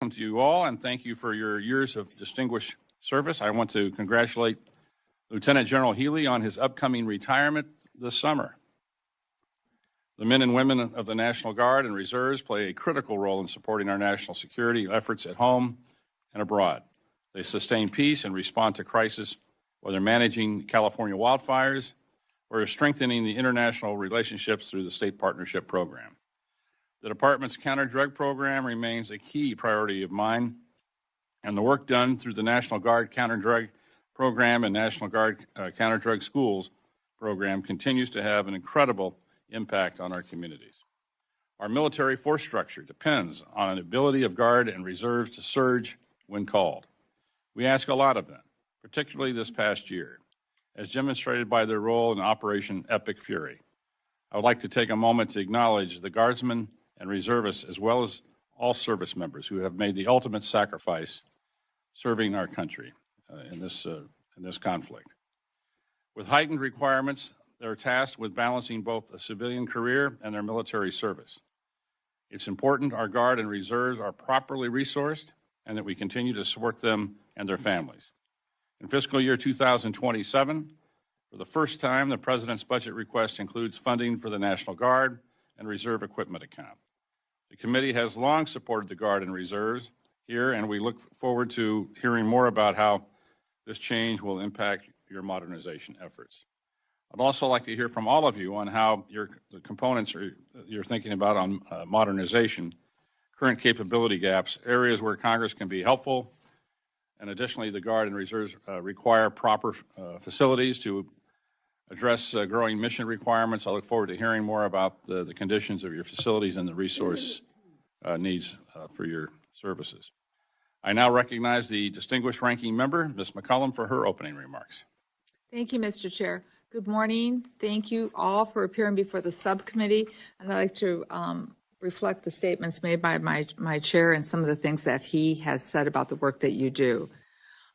Welcome to you all, and thank you for your years of distinguished service. I want to congratulate Lieutenant General Healy on his upcoming retirement this summer. The men and women of the National Guard and Reserves play a critical role in supporting our national security efforts at home and abroad. They sustain peace and respond to crisis, whether managing California wildfires or strengthening the international relationships through the State Partnership Program. The Department's counter-drug program remains a key priority of mine, and the work done through the National Guard counter-drug program and National Guard counter-drug schools program continues to have an incredible impact on our communities. Our military force structure depends on an ability of Guard and Reserves to surge when called. We ask a lot of them, particularly this past year, as demonstrated by their role in Operation Epic Fury. I would like to take a moment to acknowledge the Guardsmen and Reservists, as well as all service members who have made the ultimate sacrifice serving our country in this conflict. With heightened requirements, they're tasked with balancing both a civilian career and their military service. It's important our Guard and Reserves are properly resourced and that we continue to support them and their families. In fiscal year 2027, for the first time, the President's budget request includes funding for the National Guard and Reserve Equipment account. The committee has long supported the Guard and Reserves here, and we look forward to hearing more about how this change will impact your modernization efforts. I'd also like to hear from all of you on how the components you're thinking about on modernization, current capability gaps, areas where Congress can be helpful, and additionally, the Guard and Reserves require proper facilities to address growing mission requirements. I look forward to hearing more about the conditions of your facilities and the resource needs for your services. I now recognize the distinguished ranking member, Ms. McCollum, for her opening remarks. Thank you, Mr. Chair. Good morning. Thank you all for appearing before the subcommittee. And I'd like to reflect the statements made by my chair and some of the things that he has said about the work that you do.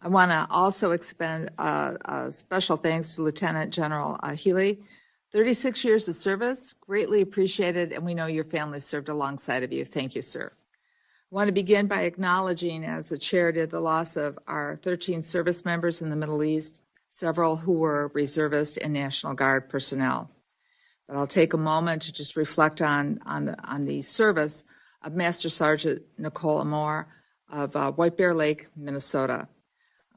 I want to also expend a special thanks to Lieutenant General Healy. 36 years of service, greatly appreciated, and we know your family served alongside of you. Thank you, sir. I want to begin by acknowledging, as the chair did, the loss of our 13 service members in the Middle East, several who were reservist and National Guard personnel. But I'll take a moment to just reflect on the service of Master Sergeant Nicole Amore of White Bear Lake, Minnesota.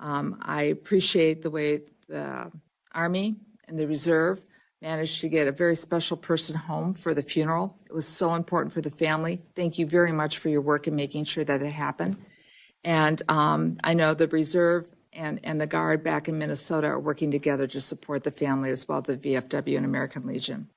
I appreciate the way the Army and the Reserve managed to get a very special person home for the funeral. It was so important for the family. Thank you very much for your work in making sure that it happened. And I know the Reserve and the Guard back in Minnesota are working together to support the family as well, the VFW and American Legion.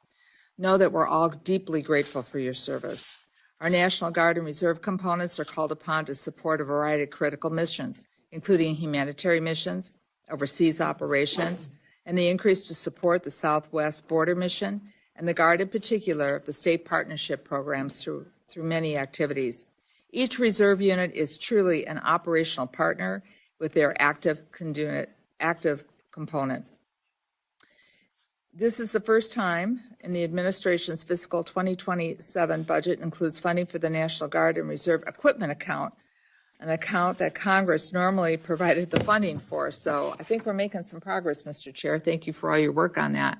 Know that we're all deeply grateful for your service. Our National Guard and Reserve components are called upon to support a variety of critical missions, including humanitarian missions, overseas operations, and the increase to support the Southwest Border Mission, and the Guard in particular, the state partnership programs through many activities. Each reserve unit is truly an operational partner with their active component. This is the first time in the administration's fiscal 2027 budget includes funding for the National Guard and Reserve Equipment account, an account that Congress normally provided the funding for. So I think we're making some progress, Mr. Chair. Thank you for all your work on that.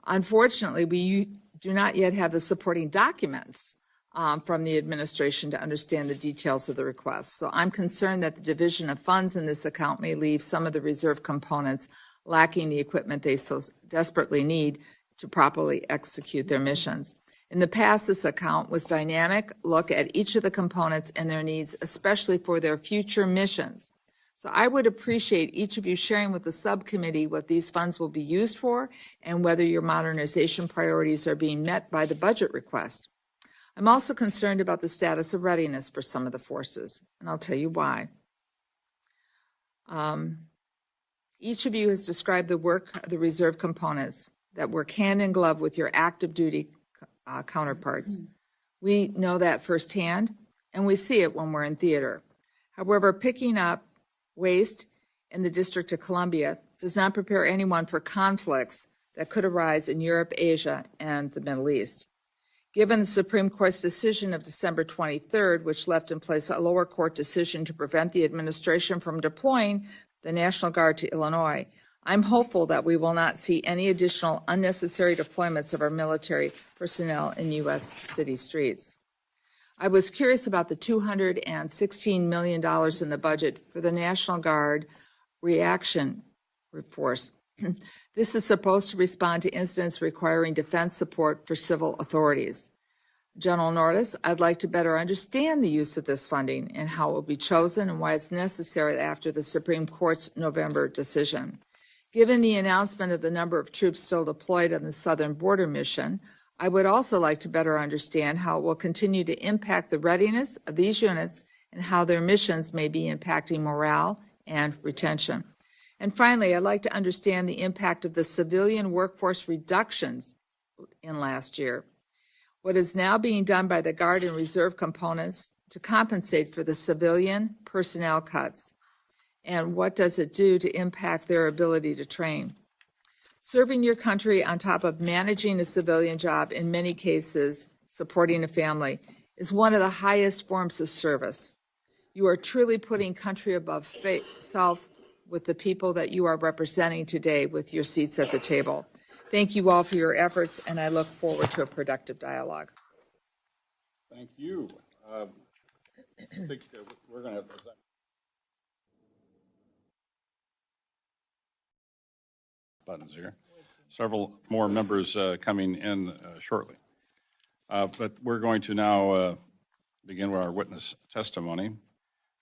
Unfortunately, we do not yet have the supporting documents from the administration to understand the details of the request. So I'm concerned that the division of funds in this account may leave some of the reserve components lacking the equipment they so desperately need to properly execute their missions. In the past, this account was dynamic, look at each of the components and their needs, especially for their future missions. So I would appreciate each of you sharing with the subcommittee what these funds will be used for and whether your modernization priorities are being met by the budget request. I'm also concerned about the status of readiness for some of the forces, and I'll tell you why. Each of you has described the work of the reserve components that work hand in glove with your active duty counterparts. We know that firsthand, and we see it when we're in theater. However, picking up waste in the District of Columbia does not prepare anyone for conflicts that could arise in Europe, Asia, and the Middle East. Given the Supreme Court's decision of December 23rd, which left in place a lower court decision to prevent the administration from deploying the National Guard to Illinois, I'm hopeful that we will not see any additional unnecessary deployments of our military personnel in U.S. city streets. I was curious about the $216 million in the budget for the National Guard reaction force. This is supposed to respond to incidents requiring defense support for civil authorities. General Nordhaus, I'd like to better understand the use of this funding and how it will be chosen and why it's necessary after the Supreme Court's November decision. Given the announcement of the number of troops still deployed on the southern border mission, I would also like to better understand how it will continue to impact the readiness of these units and how their missions may be impacting morale and retention. And finally, I'd like to understand the impact of the civilian workforce reductions in last year. What is now being done by the Guard and Reserve components to compensate for the civilian personnel cuts? And what does it do to impact their ability to train? Serving your country on top of managing a civilian job, in many cases supporting a family, is one of the highest forms of service. You are truly putting country above self with the people that you are representing today with your seats at the table. Thank you all for your efforts, and I look forward to a productive dialogue. Thank you. I think we're going to present. Buttons here. Several more members coming in shortly. But we're going to now begin with our witness testimony.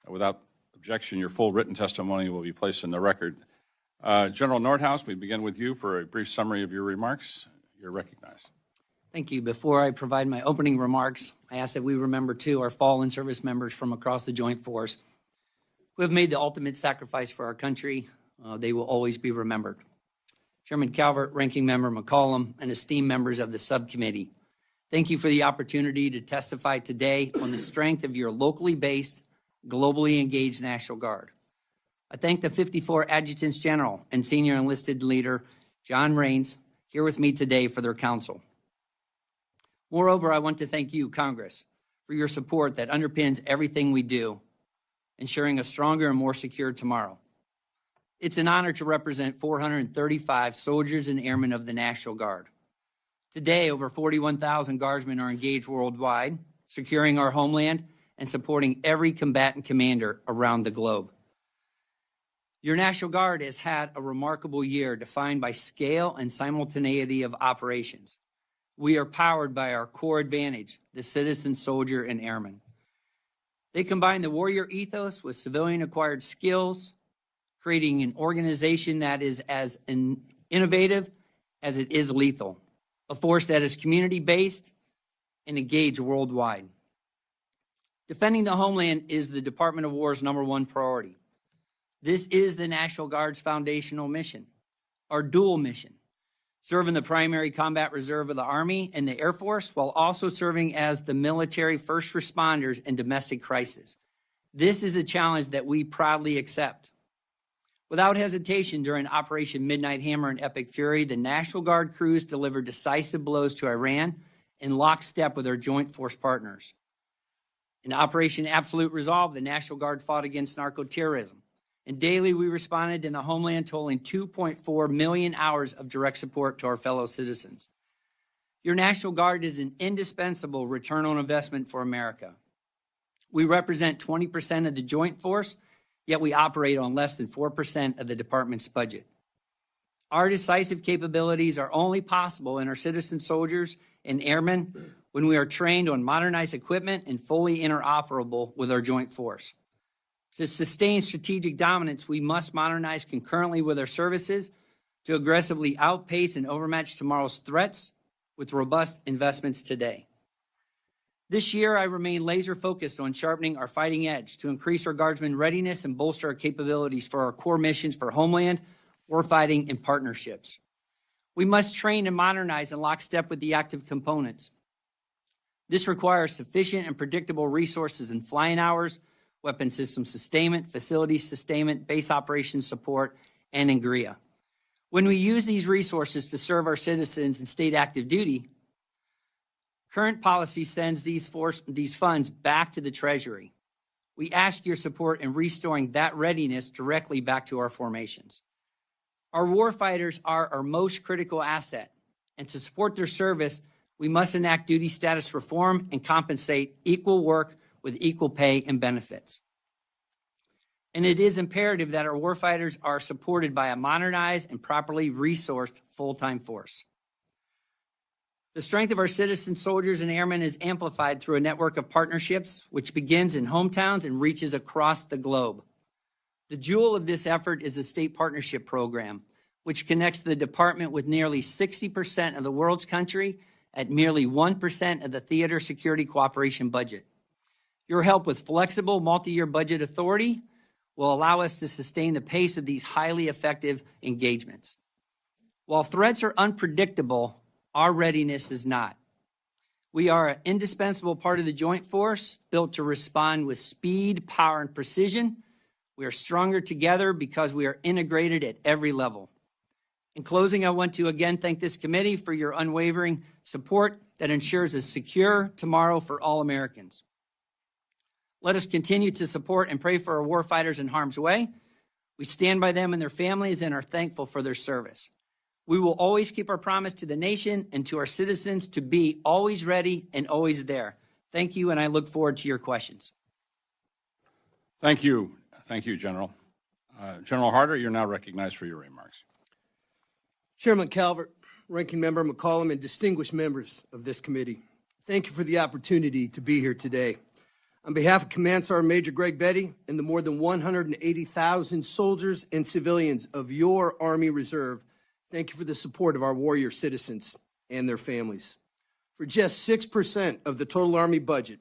Without objection, your full written testimony will be placed in the record. General Nordhaus, we begin with you for a brief summary of your remarks. You're recognized. Thank you. Before I provide my opening remarks, I ask that we remember, too, our fallen service members from across the Joint Force who have made the ultimate sacrifice for our country. They will always be remembered. Chairman Calvert, Ranking Member McCollum, and esteemed members of the subcommittee, thank you for the opportunity to testify today on the strength of your locally based, globally engaged National Guard. I thank the 54 Adjutants General and Senior Enlisted Leader John Raines here with me today for their counsel. Moreover, I want to thank you, Congress, for your support that underpins everything we do, ensuring a stronger and more secure tomorrow. It's an honor to represent 435 soldiers and airmen of the National Guard. Today, over 41,000 Guardsmen are engaged worldwide, securing our homeland and supporting every combatant commander around the globe. Your National Guard has had a remarkable year defined by scale and simultaneity of operations. We are powered by our core advantage, the citizen, soldier, and airman. They combine the warrior ethos with civilian-acquired skills, creating an organization that is as innovative as it is lethal, a force that is community-based and engaged worldwide. Defending the homeland is the Department of War's #1 priority. This is the National Guard's foundational mission, our dual mission, serving the primary combat reserve of the Army and the Air Force while also serving as the military first responders in domestic crisis. This is a challenge that we proudly accept. Without hesitation, during Operation Midnight Hammer and Epic Fury, the National Guard crews delivered decisive blows to Iran in lockstep with our joint force partners. In Operation Absolute Resolve, the National Guard fought against narco-terrorism. And daily, we responded in the homeland, totaling 2.4 million hours of direct support to our fellow citizens. Your National Guard is an indispensable return on investment for America. We represent 20% of the joint force, yet we operate on less than 4% of the department's budget. Our decisive capabilities are only possible in our citizen soldiers and airmen when we are trained on modernized equipment and fully interoperable with our joint force. To sustain strategic dominance, we must modernize concurrently with our services to aggressively outpace and overmatch tomorrow's threats with robust investments today. This year, I remain laser-focused on sharpening our fighting edge to increase our Guardsmen' readiness and bolster our capabilities for our core missions for homeland, warfighting, and partnerships. We must train and modernize in lockstep with the active components. This requires sufficient and predictable resources in flying hours, weapon system sustainment, facility sustainment, base operations support, and NGREA. When we use these resources to serve our citizens in state active duty, Current policy sends these funds back to the Treasury. We ask your support in restoring that readiness directly back to our formations. Our warfighters are our most critical asset, and to support their service, we must enact duty status reform and compensate equal work with equal pay and benefits. And it is imperative that our warfighters are supported by a modernized and properly resourced full-time force. The strength of our citizen soldiers and airmen is amplified through a network of partnerships which begins in hometowns and reaches across the globe. The jewel of this effort is the State Partnership Program, which connects the department with nearly 60% of the world's country at merely 1% of the theater security cooperation budget. Your help with flexible multi-year budget authority will allow us to sustain the pace of these highly effective engagements. While threats are unpredictable, our readiness is not. We are an indispensable part of the joint force, built to respond with speed, power, and precision. We are stronger together because we are integrated at every level. In closing, I want to again thank this committee for your unwavering support that ensures a secure tomorrow for all Americans. Let us continue to support and pray for our warfighters in harm's way. We stand by them and their families and are thankful for their service. We will always keep our promise to the nation and to our citizens to be always ready and always there. Thank you, and I look forward to your questions. Thank you. Thank you, General. General Harter, you're now recognized for your remarks. Chairman Calvert, Ranking Member McCollum, and distinguished members of this committee, thank you for the opportunity to be here today. On behalf of Command Sergeant Major Greg Betty and the more than 180,000 soldiers and civilians of your Army Reserve, thank you for the support of our warrior citizens and their families. For just 6% of the total Army budget,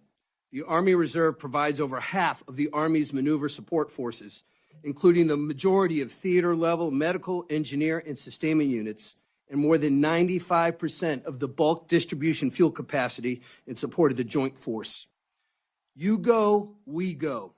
the Army Reserve provides over half of the Army's maneuver support forces, including the majority of theater-level medical, engineer, and sustainment units, and more than 95% of the bulk distribution fuel capacity in support of the joint force. You go, we go.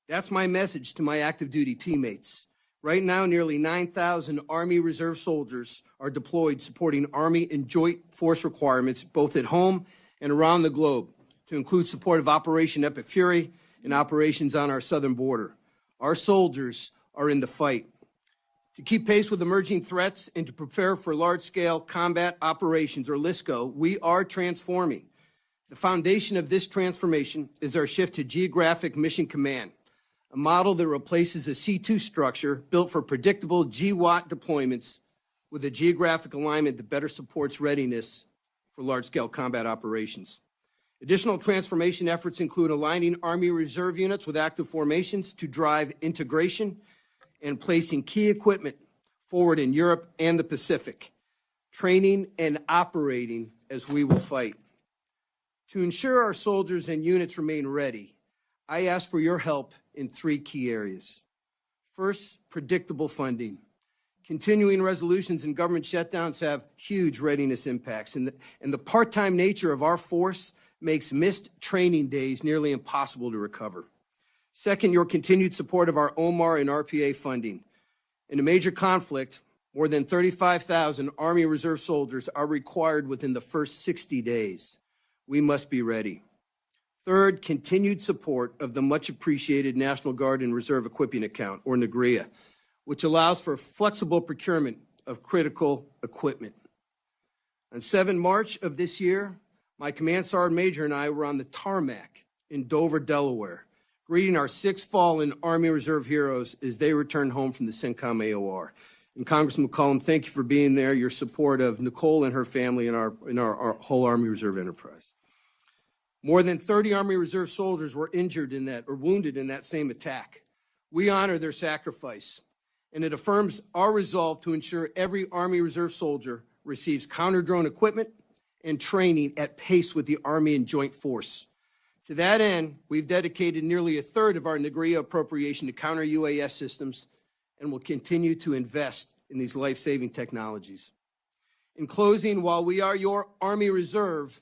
That's my message to my active duty teammates. Right now, nearly 9,000 Army Reserve soldiers are deployed supporting Army and joint force requirements both at home and around the globe, to include support of Operation Epic Fury and operations on our southern border. Our soldiers are in the fight. To keep pace with emerging threats and to prepare for large-scale combat operations, or LSCO, we are transforming. The foundation of this transformation is our shift to Geographic Mission Command, a model that replaces a C2 structure built for predictable GWAT deployments with a geographic alignment that better supports readiness for large-scale combat operations. Additional transformation efforts include aligning Army Reserve units with active formations to drive integration and placing key equipment forward in Europe and the Pacific, training and operating as we will fight. To ensure our soldiers and units remain ready, I ask for your help in 3 key areas. First, predictable funding. Continuing resolutions and government shutdowns have huge readiness impacts, and the part-time nature of our force makes missed training days nearly impossible to recover. Second, your continued support of our OMAR and RPA funding. In a major conflict, more than 35,000 Army Reserve soldiers are required within the first 60 days. We must be ready. Third, continued support of the much-appreciated National Guard and Reserve Equipping Account, or NGREA, which allows for flexible procurement of critical equipment. On 7 March of this year, my Command Sergeant Major and I were on the tarmac in Dover, Delaware, greeting our 6 fallen Army Reserve heroes as they returned home from the CENTCOM AOR. And Congressman McCollum, thank you for being there, your support of Nicole and her family and our whole Army Reserve enterprise. More than 30 Army Reserve soldiers were injured in that, or wounded in that same attack. We honor their sacrifice, and it affirms our resolve to ensure every Army Reserve soldier receives counter-drone equipment and training at pace with the Army and Joint Force. To that end, we've dedicated nearly 1/3 of our NGREA appropriation to counter-UAS systems and will continue to invest in these life-saving technologies. In closing, while we are your Army Reserve,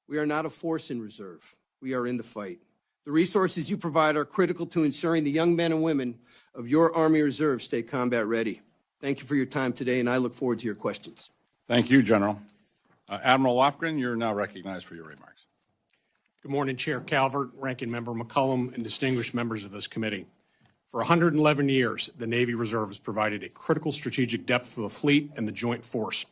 we are not a force in reserve. We are in the fight. The resources you provide are critical to ensuring the young men and women of your Army Reserve stay combat ready. Thank you for your time today, and I look forward to your questions. Thank you, General. Admiral Lofgren, you're now recognized for your remarks. Good morning, Chair Calvert, Ranking Member McCollum, and distinguished members of this committee. For 111 years, the Navy Reserve has provided a critical strategic depth for the fleet and the joint force.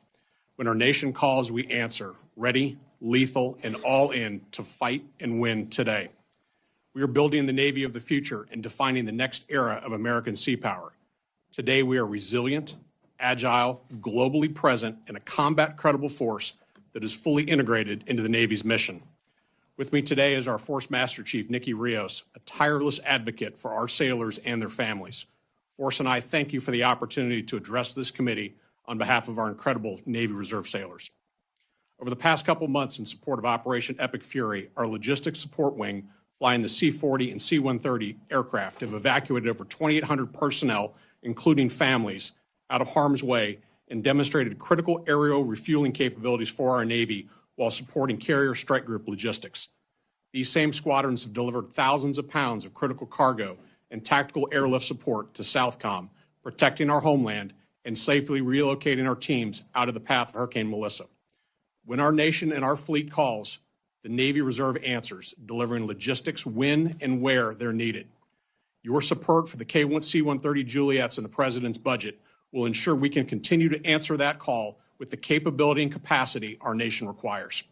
When our nation calls, we answer, ready, lethal, and all in to fight and win today. We are building the Navy of the future and defining the next era of American sea power. Today, we are resilient, agile, globally present, and a combat-credible force that is fully integrated into the Navy's mission. With me today is our Force Master Chief, Nikki Rios, a tireless advocate for our sailors and their families. Force and I thank you for the opportunity to address this committee on behalf of our incredible Navy Reserve sailors. Over the past couple months in support of Operation Epic Fury, our logistics support wing, flying the C-40 and C-130 aircraft, have evacuated over 2,800 personnel, including families, out of harm's way and demonstrated critical aerial refueling capabilities for our Navy while supporting carrier strike group logistics. These same squadrons have delivered thousands of pounds of critical cargo and tactical airlift support to SOUTHCOM, protecting our homeland and safely relocating our teams out of the path of Hurricane Melissa. When our nation and our fleet calls, the Navy Reserve answers, delivering logistics when and where they're needed. Your support for the C-130 Juliets in the President's budget will ensure we can continue to answer that call with the capability and capacity our nation requires.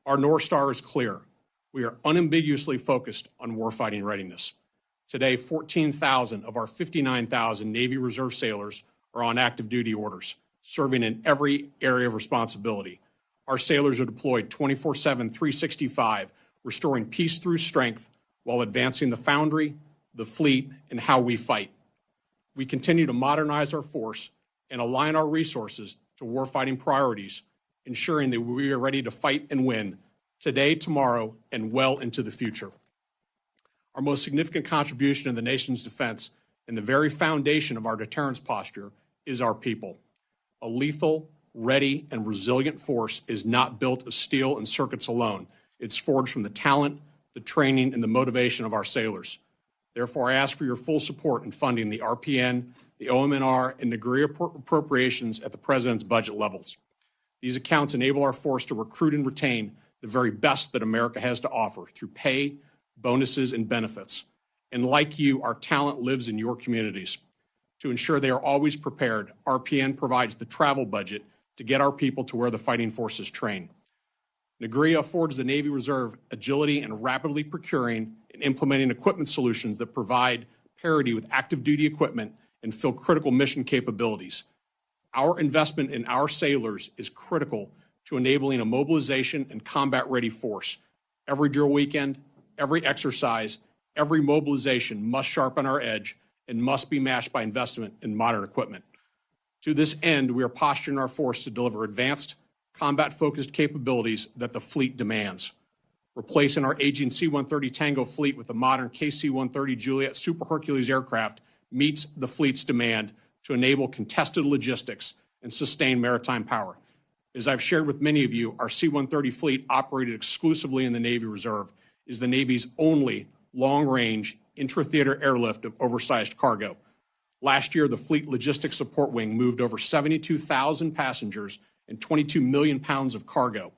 Our North Star is clear. We are unambiguously focused on warfighting readiness. Today, 14,000 of our 59,000 Navy Reserve sailors are on active duty orders, serving in every area of responsibility. Our sailors are deployed 24/7, 365, restoring peace through strength while advancing the foundry, the fleet, and how we fight. We continue to modernize our force and align our resources to warfighting priorities, ensuring that we are ready to fight and win today, tomorrow, and well into the future. Our most significant contribution in the nation's defense and the very foundation of our deterrence posture is our people. A lethal, ready, and resilient force is not built of steel and circuits alone. It's forged from the talent, the training, and the motivation of our sailors. Therefore, I ask for your full support in funding the RPN, the OMNR, and NGREA appropriations at the President's budget levels. These accounts enable our force to recruit and retain the very best that America has to offer through pay, bonuses, and benefits. And like you, our talent lives in your communities. To ensure they are always prepared, RPN provides the travel budget to get our people to where the fighting forces train. NGREA affords the Navy Reserve agility in rapidly procuring and implementing equipment solutions that provide parity with active duty equipment and fill critical mission capabilities. Our investment in our sailors is critical to enabling a mobilization and combat-ready force. Every drill weekend, every exercise, every mobilization must sharpen our edge and must be matched by investment in modern equipment. To this end, we are posturing our force to deliver advanced, combat-focused capabilities that the fleet demands. Replacing our aging C-130 Tango fleet with a modern KC-130 Juliet Super Hercules aircraft meets the fleet's demand to enable contested logistics and sustain maritime power. As I've shared with many of you, our C-130 fleet, operated exclusively in the Navy Reserve, is the Navy's only long-range intra-theater airlift of oversized cargo. Last year, the Fleet Logistics Support Wing moved over 72,000 passengers and 22 million pounds of cargo,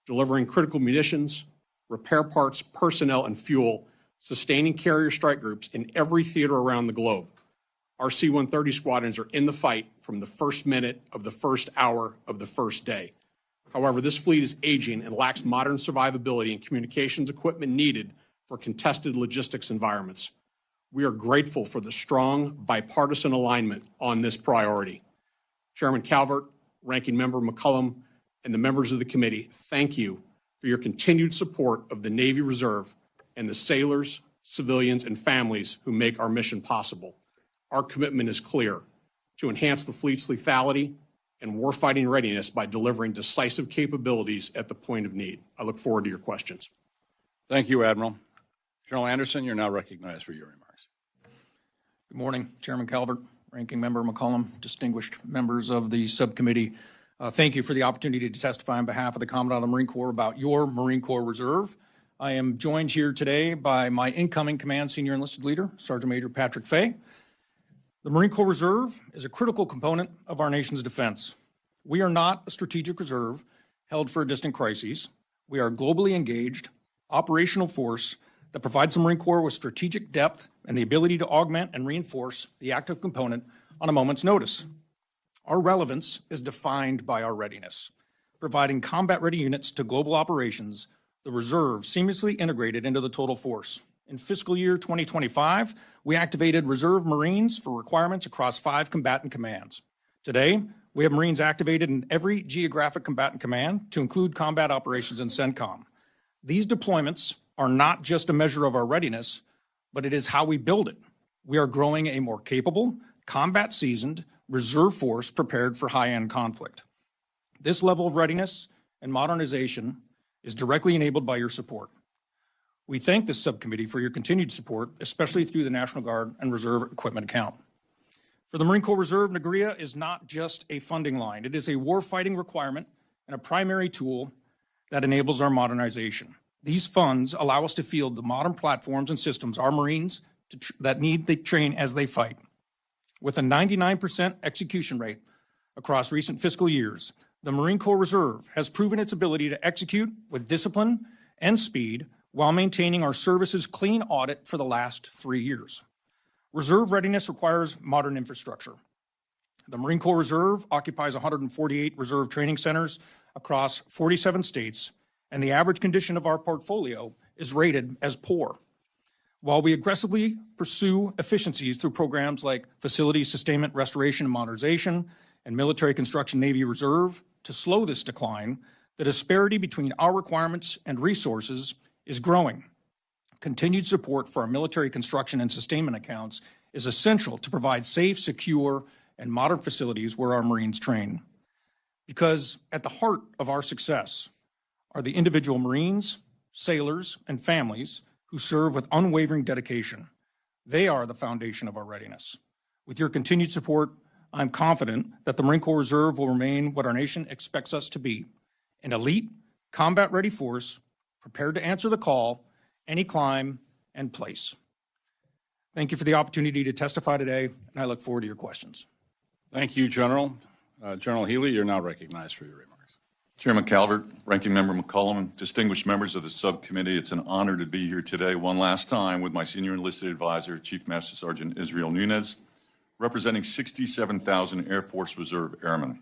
delivering critical munitions, repair parts, personnel, and fuel, sustaining carrier strike groups in every theater around the globe. Our C-130 squadrons are in the fight from the first minute of the first hour of the first day. However, this fleet is aging and lacks modern survivability and communications equipment needed for contested logistics environments. We are grateful for the strong bipartisan alignment on this priority. Chairman Calvert, Ranking Member McCollum, and the members of the committee, thank you for your continued support of the Navy Reserve and the sailors, civilians, and families who make our mission possible. Our commitment is clear: to enhance the fleet's lethality and warfighting readiness by delivering decisive capabilities at the point of need. I look forward to your questions. Thank you, Admiral. General Anderson, you're now recognized for your remarks. Good morning, Chairman Calvert, Ranking Member McCollum, distinguished members of the subcommittee. Thank you for the opportunity to testify on behalf of the Commandant of the Marine Corps about your Marine Corps Reserve. I am joined here today by my incoming Command Senior Enlisted Leader, Sergeant Major Patrick Fay. The Marine Corps Reserve is a critical component of our nation's defense. We are not a strategic reserve held for distant crises. We are a globally engaged, operational force that provides the Marine Corps with strategic depth and the ability to augment and reinforce the active component on a moment's notice. Our relevance is defined by our readiness, providing combat-ready units to global operations, the reserve seamlessly integrated into the total force. In fiscal year 2025, we activated Reserve Marines for requirements across 5 combatant commands. Today, we have Marines activated in every geographic combatant command to include combat operations in CENTCOM. These deployments are not just a measure of our readiness, but it is how we build it. We are growing a more capable, combat-seasoned reserve force prepared for high-end conflict. This level of readiness and modernization is directly enabled by your support. We thank this subcommittee for your continued support, especially through the National Guard and Reserve Equipment Account. For the Marine Corps Reserve, NGREA is not just a funding line. It is a warfighting requirement and a primary tool that enables our modernization. These funds allow us to field the modern platforms and systems our Marines that need to train as they fight. With a 99% execution rate across recent fiscal years, the Marine Corps Reserve has proven its ability to execute with discipline and speed while maintaining our service's clean audit for the last 3 years. Reserve readiness requires modern infrastructure. The Marine Corps Reserve occupies 148 reserve training centers across 47 states, and the average condition of our portfolio is rated as poor. While we aggressively pursue efficiencies through programs like Facility Sustainment Restoration and Modernization and Military Construction Navy Reserve to slow this decline, the disparity between our requirements and resources is growing. Continued support for our military construction and sustainment accounts is essential to provide safe, secure, and modern facilities where our Marines train. Because at the heart of our success are the individual Marines, sailors, and families who serve with unwavering dedication. They are the foundation of our readiness. With your continued support, I'm confident that the Marine Corps Reserve will remain what our nation expects us to be, an elite, combat-ready force prepared to answer the call, any climb and place. Thank you for the opportunity to testify today, and I look forward to your questions. Thank you, General. General Healy, you're now recognized for your remarks. Chairman Calvert, Ranking Member McCollum, distinguished members of the subcommittee, it's an honor to be here today one last time with my senior enlisted advisor, Chief Master Sergeant Israel Nunez, representing 67,000 Air Force Reserve Airmen.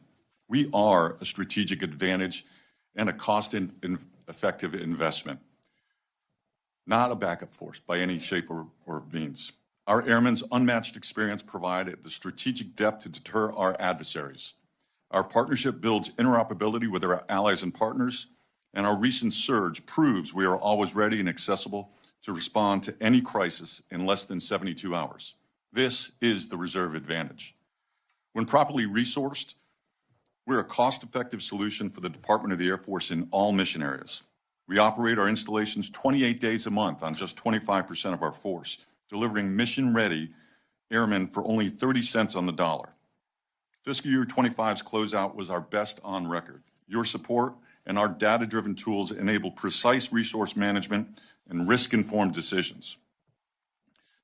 We are a strategic advantage and a cost-effective investment, not a backup force by any shape or means. Our airmen's unmatched experience provided the strategic depth to deter our adversaries. Our partnership builds interoperability with our allies and partners, and our recent surge proves we are always ready and accessible to respond to any crisis in less than 72 hours. This is the reserve advantage. When properly resourced, we're a cost-effective solution for the Department of the Air Force in all mission areas. We operate our installations 28 days a month on just 25% of our force, delivering mission-ready airmen for only 30 cents on the dollar. Fiscal year 25's closeout was our best on record. Your support and our data-driven tools enable precise resource management and risk-informed decisions.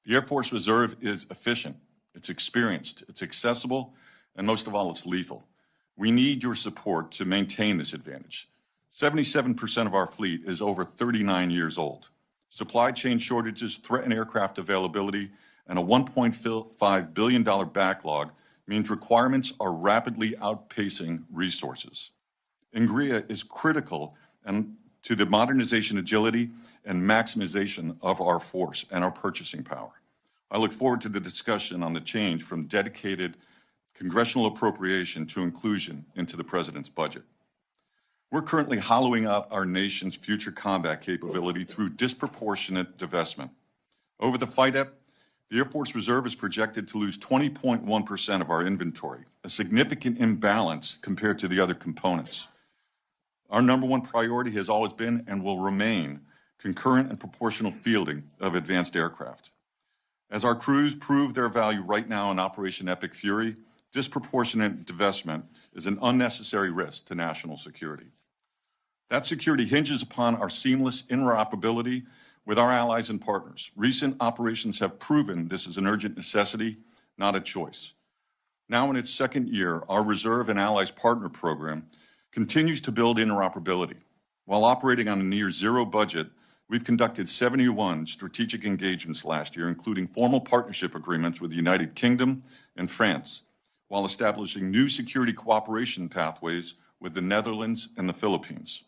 The Air Force Reserve is efficient, it's experienced, it's accessible, and most of all, it's lethal. We need your support to maintain this advantage. 77% of our fleet is over 39 years old. Supply chain shortages threaten aircraft availability, and a $1.5 billion backlog means requirements are rapidly outpacing resources. NGREA is critical to the modernization, agility, and maximization of our force and our purchasing power. I look forward to the discussion on the change from dedicated congressional appropriation to inclusion into the President's budget. We're currently hollowing out our nation's future combat capability through disproportionate divestment. Over the FYDP, the Air Force Reserve is projected to lose 20.1% of our inventory, a significant imbalance compared to the other components. Our number one priority has always been and will remain concurrent and proportional fielding of advanced aircraft. As our crews prove their value right now in Operation Epic Fury, disproportionate divestment is an unnecessary risk to national security. That security hinges upon our seamless interoperability with our allies and partners. Recent operations have proven this is an urgent necessity, not a choice. Now in its second year, our Reserve and Allies Partner Program continues to build interoperability. While operating on a near zero budget, we've conducted 71 strategic engagements last year, including formal partnership agreements with the United Kingdom and France, while establishing new security cooperation pathways with the Netherlands and the Philippines.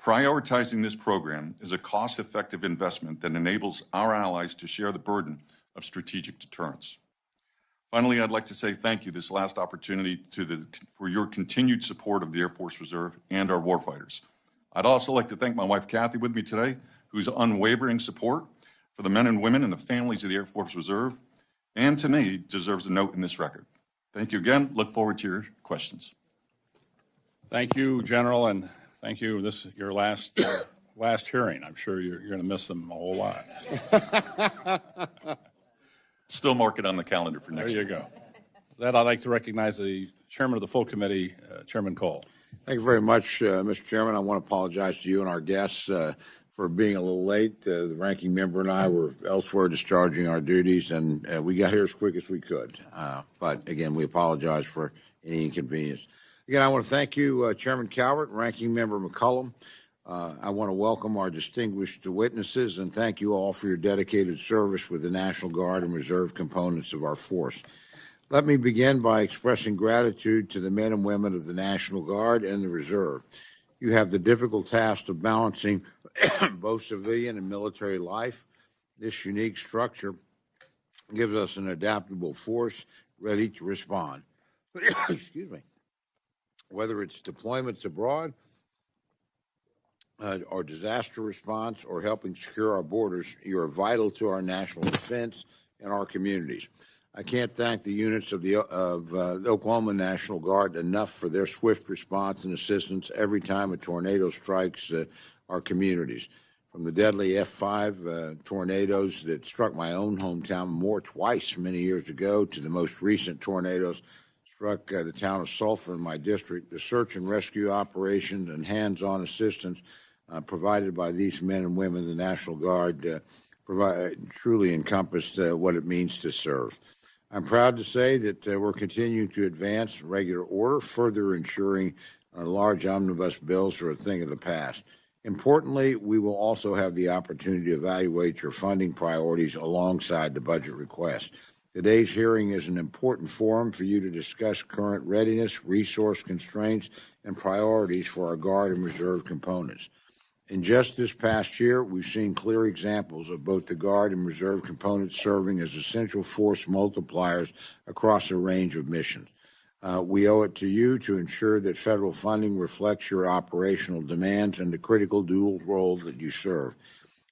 Prioritizing this program is a cost-effective investment that enables our allies to share the burden of strategic deterrence. Finally, I'd like to say thank you this last opportunity for your continued support of the Air Force Reserve and our warfighters. I'd also like to thank my wife, Kathy, with me today, whose unwavering support for the men and women and the families of the Air Force Reserve, and to me, deserves a note in this record. Thank you again. Look forward to your questions. Thank you, General, and thank you. This is your last hearing. I'm sure you're going to miss them a whole lot. Still mark it on the calendar for next year. There you go. With that, I'd like to recognize the chairman of the full committee, Chairman Cole. Thank you very much, Mr. Chairman. I want to apologize to you and our guests for being a little late. The ranking member and I were elsewhere discharging our duties, and we got here as quick as we could. But again, we apologize for any inconvenience. Again, I want to thank you, Chairman Calvert, Ranking Member McCollum. I want to welcome our distinguished witnesses and thank you all for your dedicated service with the National Guard and Reserve components of our force. Let me begin by expressing gratitude to the men and women of the National Guard and the Reserve. You have the difficult task of balancing both civilian and military life. This unique structure gives us an adaptable force ready to respond. Excuse me. Whether it's deployments abroad, or disaster response, or helping secure our borders, you are vital to our national defense and our communities. I can't thank the units of the Oklahoma National Guard enough for their swift response and assistance every time a tornado strikes our communities. From the deadly F5 tornadoes that struck my own hometown Moore twice many years ago to the most recent tornadoes struck the town of Sulphur in my district, the search and rescue operations and hands-on assistance provided by these men and women of the National Guard truly encompassed what it means to serve. I'm proud to say that we're continuing to advance regular order, further ensuring large omnibus bills are a thing of the past. Importantly, we will also have the opportunity to evaluate your funding priorities alongside the budget request. Today's hearing is an important forum for you to discuss current readiness, resource constraints, and priorities for our Guard and Reserve components. In just this past year, we've seen clear examples of both the Guard and Reserve components serving as essential force multipliers across a range of missions. We owe it to you to ensure that federal funding reflects your operational demands and the critical dual roles that you serve.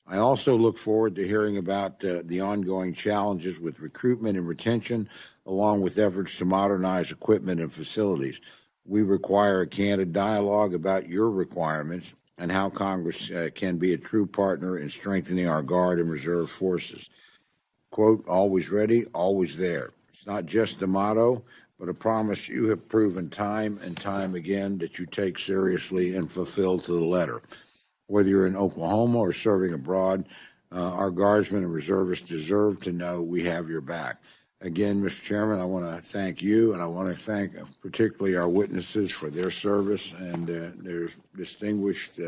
I also look forward to hearing about the ongoing challenges with recruitment and retention, along with efforts to modernize equipment and facilities. We require a candid dialogue about your requirements and how Congress can be a true partner in strengthening our Guard and Reserve forces. Quote, always ready, always there. It's not just a motto, but a promise you have proven time and time again that you take seriously and fulfill to the letter. Whether you're in Oklahoma or serving abroad, our Guardsmen and Reservists deserve to know we have your back. Again, Mr. Chairman, I want to thank you, and I want to thank particularly our witnesses for their service and their distinguished,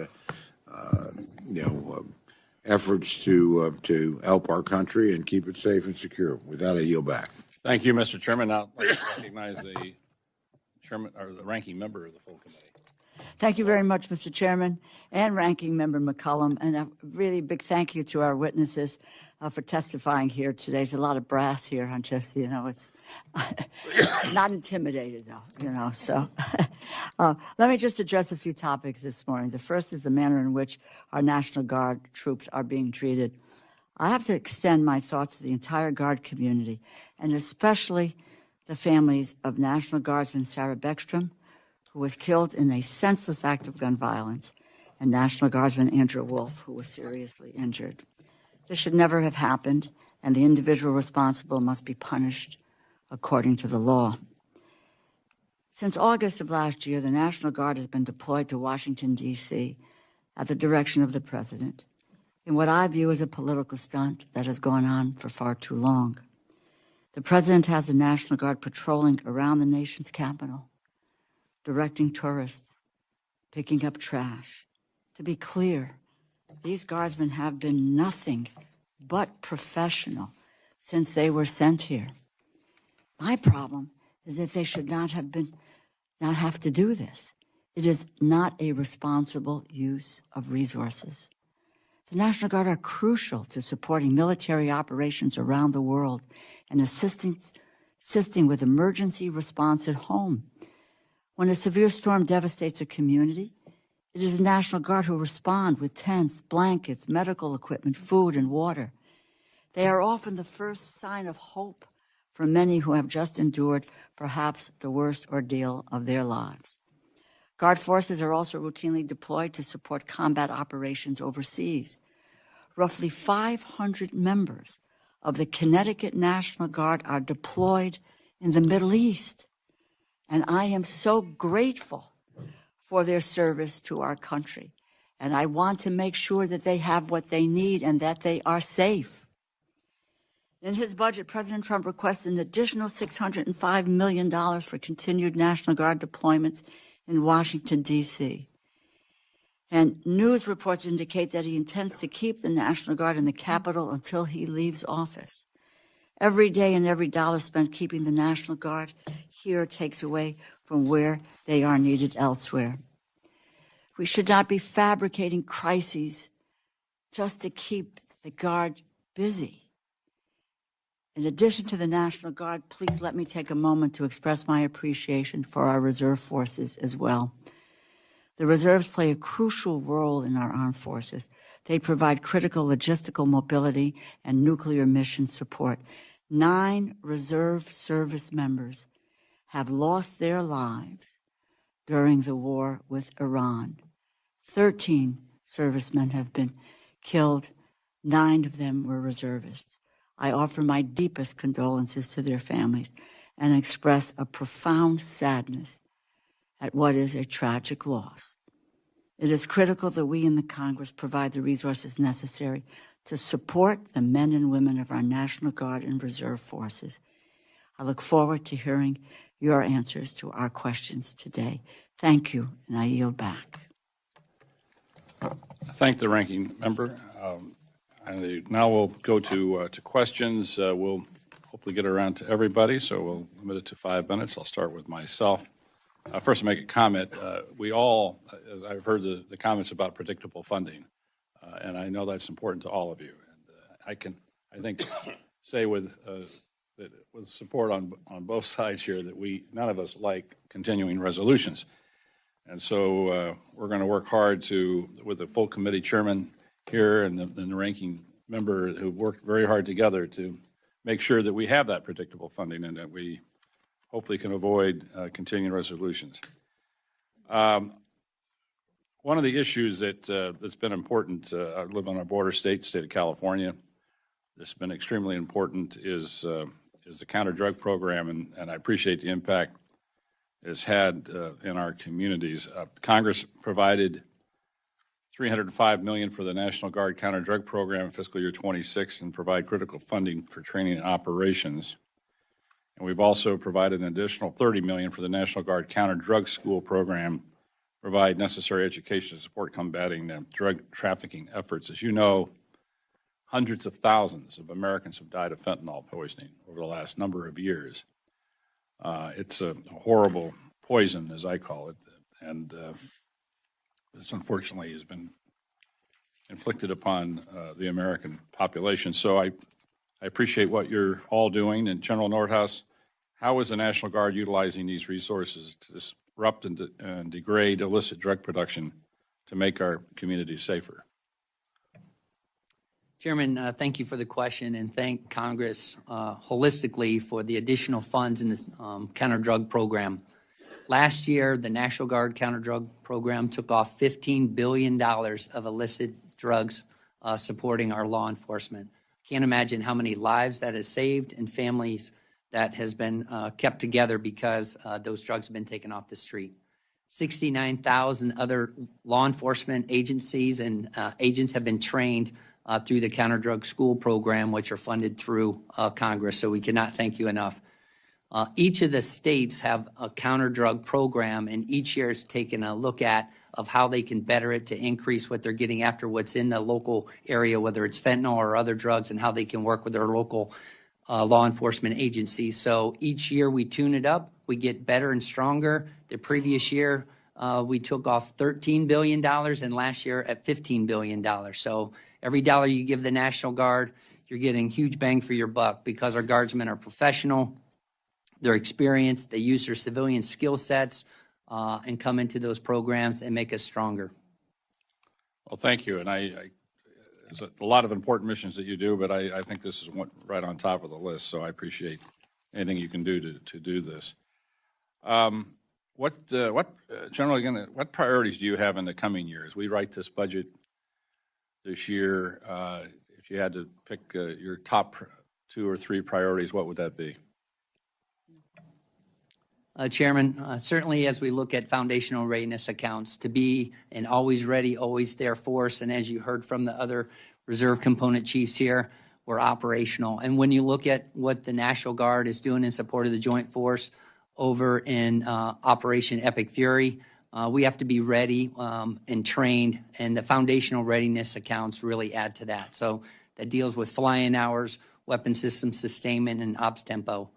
efforts to help our country and keep it safe and secure. With that, I yield back. Thank you, Mr. Chairman. Now, I'd like to recognize the chairman or the ranking member of the full committee. Thank you very much, Mr. Chairman and Ranking Member McCollum, and a really big thank you to our witnesses for testifying here today. There's a lot of brass here. I'm just, it's not intimidated though, so. Let me just address a few topics this morning. The first is the manner in which our National Guard troops are being treated. I have to extend my thoughts to the entire Guard community, and especially the families of National Guardsman Sarah Beckstrom, who was killed in a senseless act of gun violence, and National Guardsman Andrew Wolf, who was seriously injured. This should never have happened, and the individual responsible must be punished according to the law. Since August of last year, the National Guard has been deployed to Washington, D.C. at the direction of the President in what I view as a political stunt that has gone on for far too long. The President has the National Guard patrolling around the nation's capital, directing tourists, picking up trash. To be clear, these guardsmen have been nothing but professional since they were sent here. My problem is that they should not have to do this. It is not a responsible use of resources. The National Guard are crucial to supporting military operations around the world and assisting with emergency response at home. When a severe storm devastates a community, it is the National Guard who respond with tents, blankets, medical equipment, food, and water. They are often the first sign of hope for many who have just endured perhaps the worst ordeal of their lives. Guard forces are also routinely deployed to support combat operations overseas. Roughly 500 members of the Connecticut National Guard are deployed in the Middle East, and I am so grateful for their service to our country, and I want to make sure that they have what they need and that they are safe. In his budget, President Trump requested an additional $605 million for continued National Guard deployments in Washington, D.C. And news reports indicate that he intends to keep the National Guard in the Capitol until he leaves office. Every day and every dollar spent keeping the National Guard here takes away from where they are needed elsewhere. We should not be fabricating crises just to keep the Guard busy. In addition to the National Guard, please let me take a moment to express my appreciation for our reserve forces as well. The reserves play a crucial role in our armed forces. They provide critical logistical mobility and nuclear mission support. 9 reserve service members have lost their lives during the war with Iran. 13 servicemen have been killed. 9 of them were reservists. I offer my deepest condolences to their families and express a profound sadness at what is a tragic loss. It is critical that we in the Congress provide the resources necessary to support the men and women of our National Guard and Reserve forces. I look forward to hearing your answers to our questions today. Thank you, and I yield back. I thank the ranking member. Now we'll go to questions. We'll hopefully get around to everybody, so we'll limit it to 5 minutes. I'll start with myself. First, to make a comment, we all, as I've heard the comments about predictable funding, and I know that's important to all of you. And I think, say with support on both sides here that none of us like continuing resolutions. And so we're going to work hard with the full committee chairman here and the ranking member who worked very hard together to make sure that we have that predictable funding and that we hopefully can avoid continuing resolutions. One of the issues that's been important, I live on a border state of California, that's been extremely important is the counter-drug program, and I appreciate the impact it's had in our communities. Congress provided $305 million for the National Guard counter-drug program in fiscal year 26 and provide critical funding for training and operations. And we've also provided an additional $30 million for the National Guard counter-drug school program, provide necessary education to support combating drug trafficking efforts. As you know, hundreds of thousands of Americans have died of fentanyl poisoning over the last number of years. It's a horrible poison, as I call it, and this unfortunately has been inflicted upon the American population. So I appreciate what you're all doing. And General Nordhaus, how is the National Guard utilizing these resources to disrupt and degrade illicit drug production to make our communities safer? Chairman, thank you for the question, and thank Congress holistically for the additional funds in this counter-drug program. Last year, the National Guard counter-drug program took off $15 billion of illicit drugs supporting our law enforcement. Can't imagine how many lives that has saved and families that has been kept together because those drugs have been taken off the street. 69,000 other law enforcement agencies and agents have been trained through the counter-drug school program, which are funded through Congress, so we cannot thank you enough. Each of the states have a counter-drug program, and each year is taken a look at of how they can better it to increase what they're getting after what's in the local area, whether it's fentanyl or other drugs, and how they can work with their local law enforcement agencies. So each year we tune it up, we get better and stronger. The previous year we took off $13 billion, and last year at $15 billion. So every dollar you give the National Guard, you're getting huge bang for your buck, because our guardsmen are professional, they're experienced, they use their civilian skill sets and come into those programs and make us stronger. Well, thank you. And there's a lot of important missions that you do, but I think this is one right on top of the list, so I appreciate anything you can do to do this. General, again, what priorities do you have in the coming years? We write this budget this year. If you had to pick your top 2 or 3 priorities, what would that be? Chairman, certainly as we look at foundational readiness accounts, to be an always ready, always there force, and as you heard from the other reserve component chiefs here, we're operational. And when you look at what the National Guard is doing in support of the Joint Force over in Operation Epic Fury, we have to be ready and trained, and the foundational readiness accounts really add to that. So that deals with flying hours, weapon system sustainment, and ops tempo.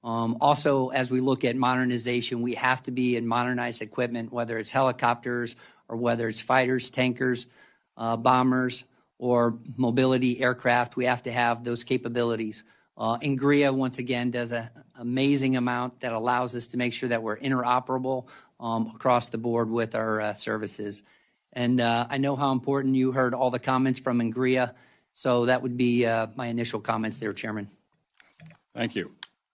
Also, as we look at modernization, we have to be in modernized equipment, whether it's helicopters or whether it's fighters, tankers, bombers, or mobility aircraft. We have to have those capabilities. NGREA, once again, does an amazing amount that allows us to make sure that we're interoperable across the board with our services. And I know how important you heard all the comments from NGREA, so that would be my initial comments there, Chairman. Thank you.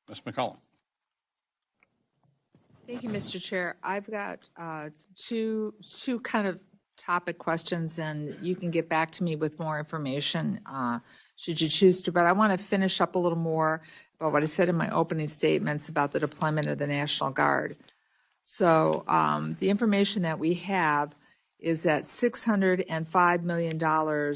Ms. McCollum. Thank you, Mr. Chair. I've got two kind of topic questions, and you can get back to me with more information should you choose to. But I want to finish up a little more about what I said in my opening statements about the deployment of the National Guard. So the information that we have is that $605 million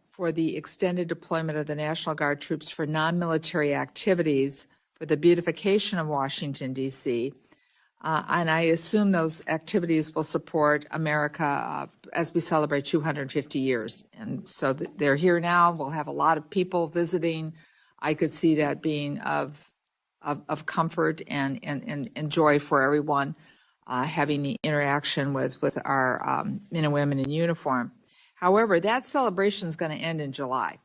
for the extended deployment of the National Guard troops for non-military activities for the beautification of Washington, D.C. And I assume those activities will support America as we celebrate 250 years. And so they're here now. We'll have a lot of people visiting. I could see that being of comfort and joy for everyone, having the interaction with our men and women in uniform. However, that celebration is going to end in July.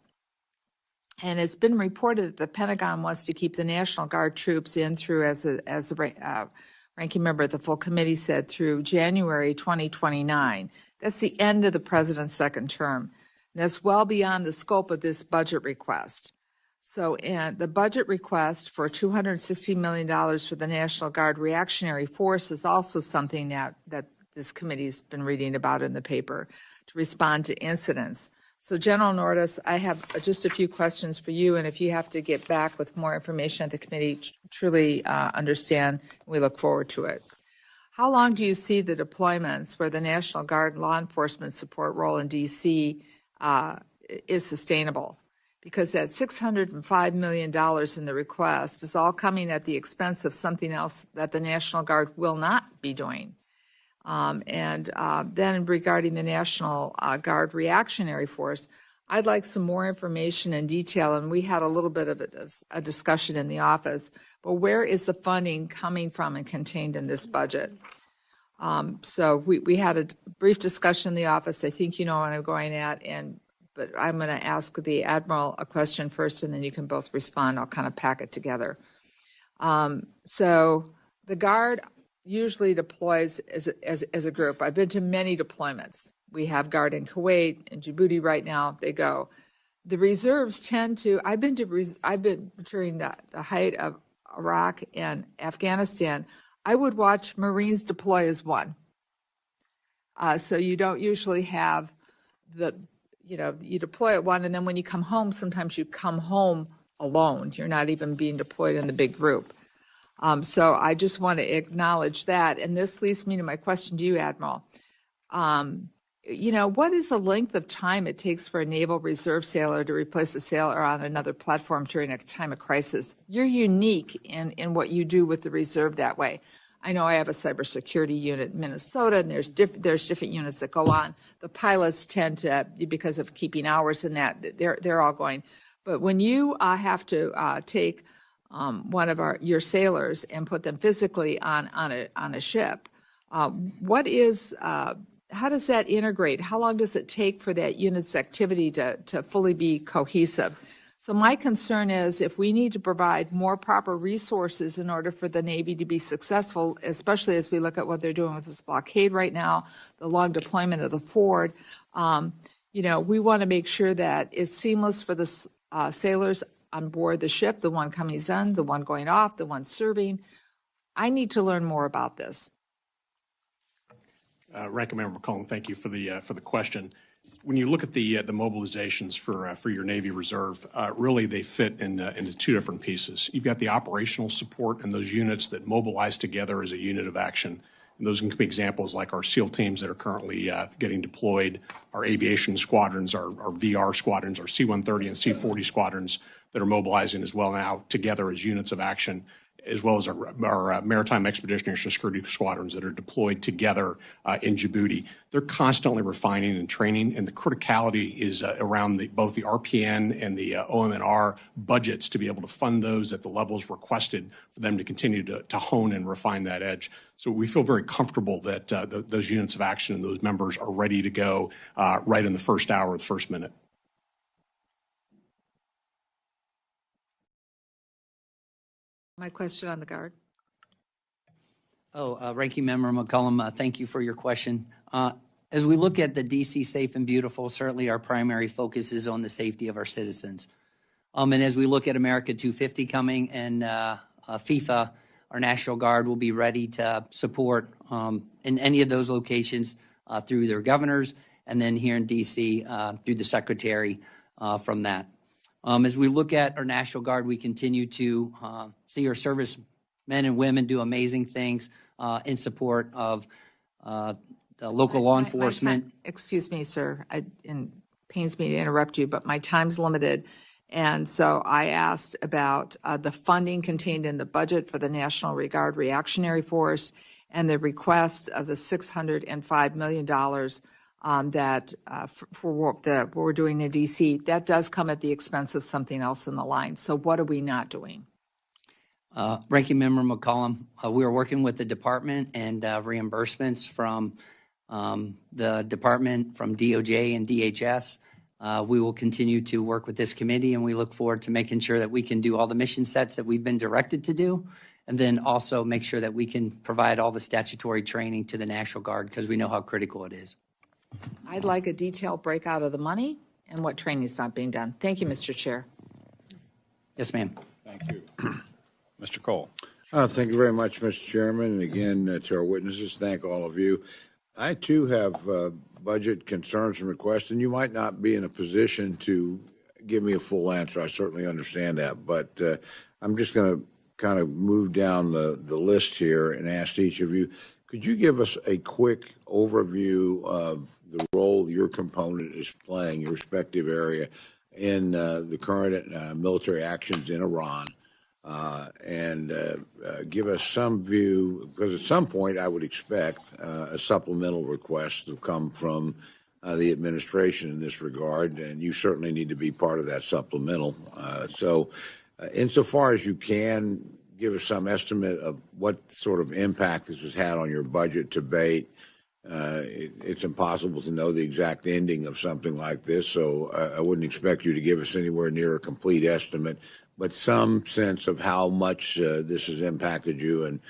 And it's been reported that the Pentagon wants to keep the National Guard troops in through, as the ranking member of the full committee said, through January 2029. That's the end of the president's second term. And that's well beyond the scope of this budget request. So the budget request for $260 million for the National Guard reactionary force is also something that this committee's been reading about in the paper to respond to incidents. So General Nordhaus, I have just a few questions for you, and if you have to get back with more information at the committee, truly understand, we look forward to it. How long do you see the deployments where the National Guard law enforcement support role in D.C. Is sustainable? Because that $605 million in the request is all coming at the expense of something else that the National Guard will not be doing. Then regarding the National Guard reactionary force, I'd like some more information and detail, and we had a little bit of a discussion in the office, but where is the funding coming from and contained in this budget? So we had a brief discussion in the office. I think you know what I'm going at, but I'm going to ask the Admiral a question first, and then you can both respond. I'll kind of pack it together. So the Guard usually deploys as a group. I've been to many deployments. We have Guard in Kuwait and Djibouti right now. They go. The reserves tend to. I've been during the height of Iraq and Afghanistan. I would watch Marines deploy as one. So you don't usually have you deploy at one, and then when you come home, sometimes you come home alone. You're not even being deployed in the big group. So I just want to acknowledge that. And this leads me to my question to you, Admiral. What is the length of time it takes for a Naval Reserve sailor to replace a sailor on another platform during a time of crisis? You're unique in what you do with the reserve that way. I know I have a cybersecurity unit in Minnesota, and there's different units that go on. The pilots tend to, because of keeping hours and that, they're all going. But when you have to take one of your sailors and put them physically on a ship, how does that integrate? How long does it take for that unit's activity to fully be cohesive? So my concern is if we need to provide more proper resources in order for the Navy to be successful, especially as we look at what they're doing with this blockade right now, the long deployment of the Ford, we want to make sure that it's seamless for the sailors on board the ship, the one coming in, the one going off, the one serving. I need to learn more about this. Ranking Member McCollum, thank you for the question. When you look at the mobilizations for your Navy Reserve, really they fit into two different pieces. You've got the operational support and those units that mobilize together as a unit of action. And those can be examples like our SEAL teams that are currently getting deployed, our aviation squadrons, our VR squadrons, our C-130 and C-40 squadrons that are mobilizing as well now together as units of action, as well as our maritime expeditionary security squadrons that are deployed together in Djibouti. They're constantly refining and training, and the criticality is around both the RPN and the OM&R budgets to be able to fund those at the levels requested for them to continue to hone and refine that edge. So we feel very comfortable that those units of action and those members are ready to go right in the first hour or the first minute. My question on the Guard. Ranking Member McCollum, thank you for your question. As we look at the DC Safe and Beautiful, certainly our primary focus is on the safety of our citizens. And as we look at America 250 coming and FIFA, our National Guard will be ready to support in any of those locations through their governors, and then here in DC through the Secretary from that. As we look at our National Guard, we continue to see our service men and women do amazing things in support of the local law enforcement. Excuse me, sir. It pains me to interrupt you, but my time's limited. And so I asked about the funding contained in the budget for the National Guard Reactionary Force and the request of the $605 million that for what we're doing in DC. That does come at the expense of something else in the line. So what are we not doing? Ranking Member McCollum, we are working with the department and reimbursements from the department, from DOJ and DHS. We will continue to work with this committee, and we look forward to making sure that we can do all the mission sets that we've been directed to do, and then also make sure that we can provide all the statutory training to the National Guard because we know how critical it is. I'd like a detailed breakout of the money and what training is not being done. Thank you, Mr. Chair. Yes, ma'am. Thank you. Mr. Cole. Thank you very much, Mr. Chairman. And again, to our witnesses, thank all of you. I, too, have budget concerns and requests, and you might not be in a position to give me a full answer. I certainly understand that. But I'm just going to kind of move down the list here and ask each of you, could you give us a quick overview of the role your component is playing, your respective area, in the current military actions in Iran? And give us some view, because at some point I would expect a supplemental request to come from the administration in this regard, and you certainly need to be part of that supplemental. So insofar as you can, give us some estimate of what sort of impact this has had on your budget to date. It's impossible to know the exact ending of something like this, so I wouldn't expect you to give us anywhere near a complete estimate, but some sense of how much this has impacted you, and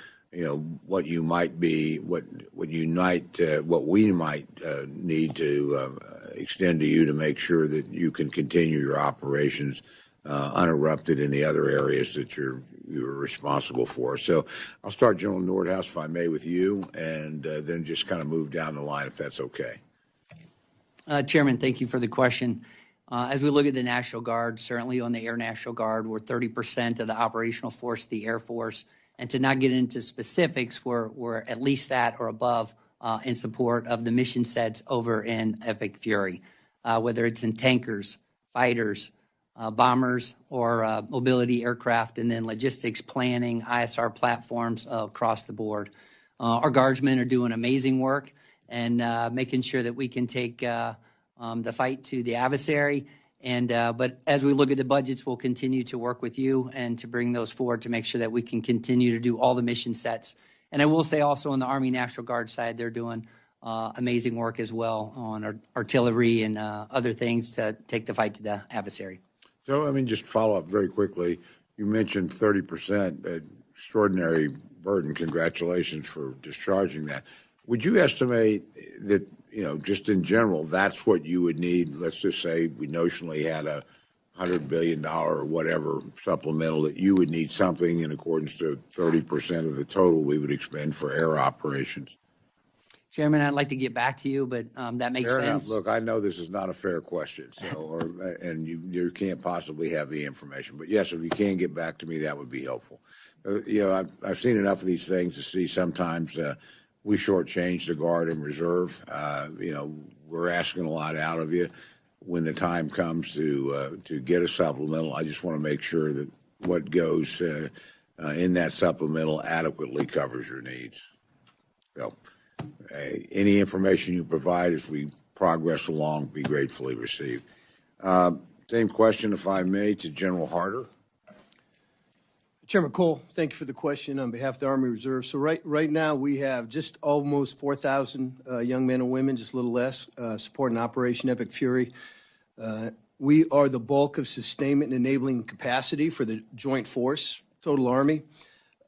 what you might be, what we might need to extend to you to make sure that you can continue your operations uninterrupted in the other areas that you're responsible for. So I'll start, General Nordhaus, if I may, with you, and then just kind of move down the line, if that's okay. Chairman, thank you for the question. As we look at the National Guard, certainly on the Air National Guard, we're 30% of the operational force of the Air Force. And to not get into specifics, we're at least that or above in support of the mission sets over in Epic Fury, whether it's in tankers, fighters, bombers or mobility aircraft, and then logistics, planning, ISR platforms across the board. Our guardsmen are doing amazing work and making sure that we can take the fight to the adversary. But as we look at the budgets, we'll continue to work with you and to bring those forward to make sure that we can continue to do all the mission sets. And I will say also on the Army National Guard side, they're doing amazing work as well on artillery and other things to take the fight to the adversary. So, I mean, just follow up very quickly. You mentioned 30%, extraordinary burden. Congratulations for discharging that. Would you estimate that, you know, just in general, that's what you would need? Let's just say we notionally had a $100 billion or whatever supplemental, that you would need something in accordance to 30% of the total we would expend for air operations. Chairman, I'd like to get back to you, but that makes Fair sense. enough. Look, I know this is not a fair question, and you can't possibly have the information. But yes, if you can get back to me, that would be helpful. You know, I've seen enough of these things to see sometimes we shortchange the Guard and Reserve. You know, we're asking a lot out of you. When the time comes to get a supplemental, I just want to make sure that what goes in that supplemental adequately covers your needs. So, any information you provide as we progress along be gratefully received. Same question, if I may, to General Harter. Chairman Cole, thank you for the question on behalf of the Army Reserve. So right now we have just almost 4,000 young men and women, just a little less, supporting Operation Epic Fury. We are the bulk of sustainment and enabling capacity for the Joint Force, total Army,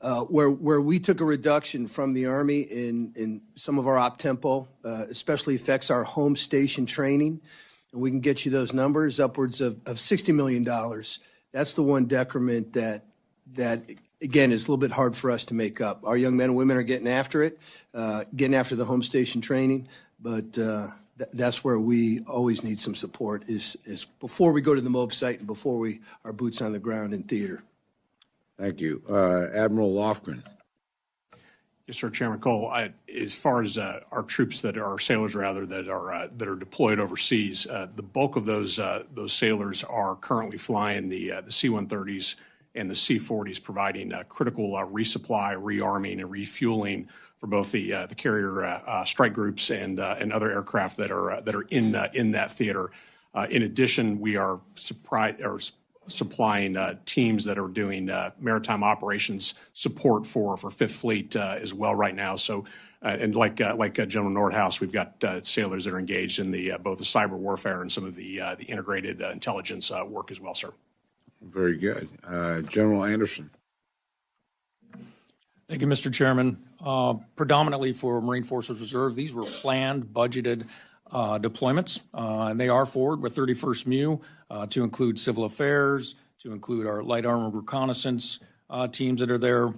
where we took a reduction from the Army in some of our op tempo, especially affects our home station training. And we can get you those numbers, upwards of $60 million. That's the one decrement that again, is a little bit hard for us to make up. Our young men and women are getting after it, getting after the home station training, but that's where we always need some support is before we go to the MOB site and before we are boots on the ground in theater. Thank you. Admiral Lofgren. Yes, sir, Chairman Cole. As far as our troops our sailors rather, that are deployed overseas, the bulk of those sailors are currently flying the C-130s and the C-40s, providing critical resupply, rearming, and refueling for both the carrier strike groups and other aircraft that are in that theater. In addition, we are supplying teams that are doing maritime operations support for Fifth Fleet as well right now. So, and like General Nordhaus, we've got sailors that are engaged in both the cyber warfare and some of the integrated intelligence work as well, sir. Very good. General Anderson. Thank you, Mr. Chairman. Predominantly for Marine Forces Reserve, these were planned, budgeted deployments, and they are forward with 31st MU to include civil affairs, to include our light armor reconnaissance teams that are there.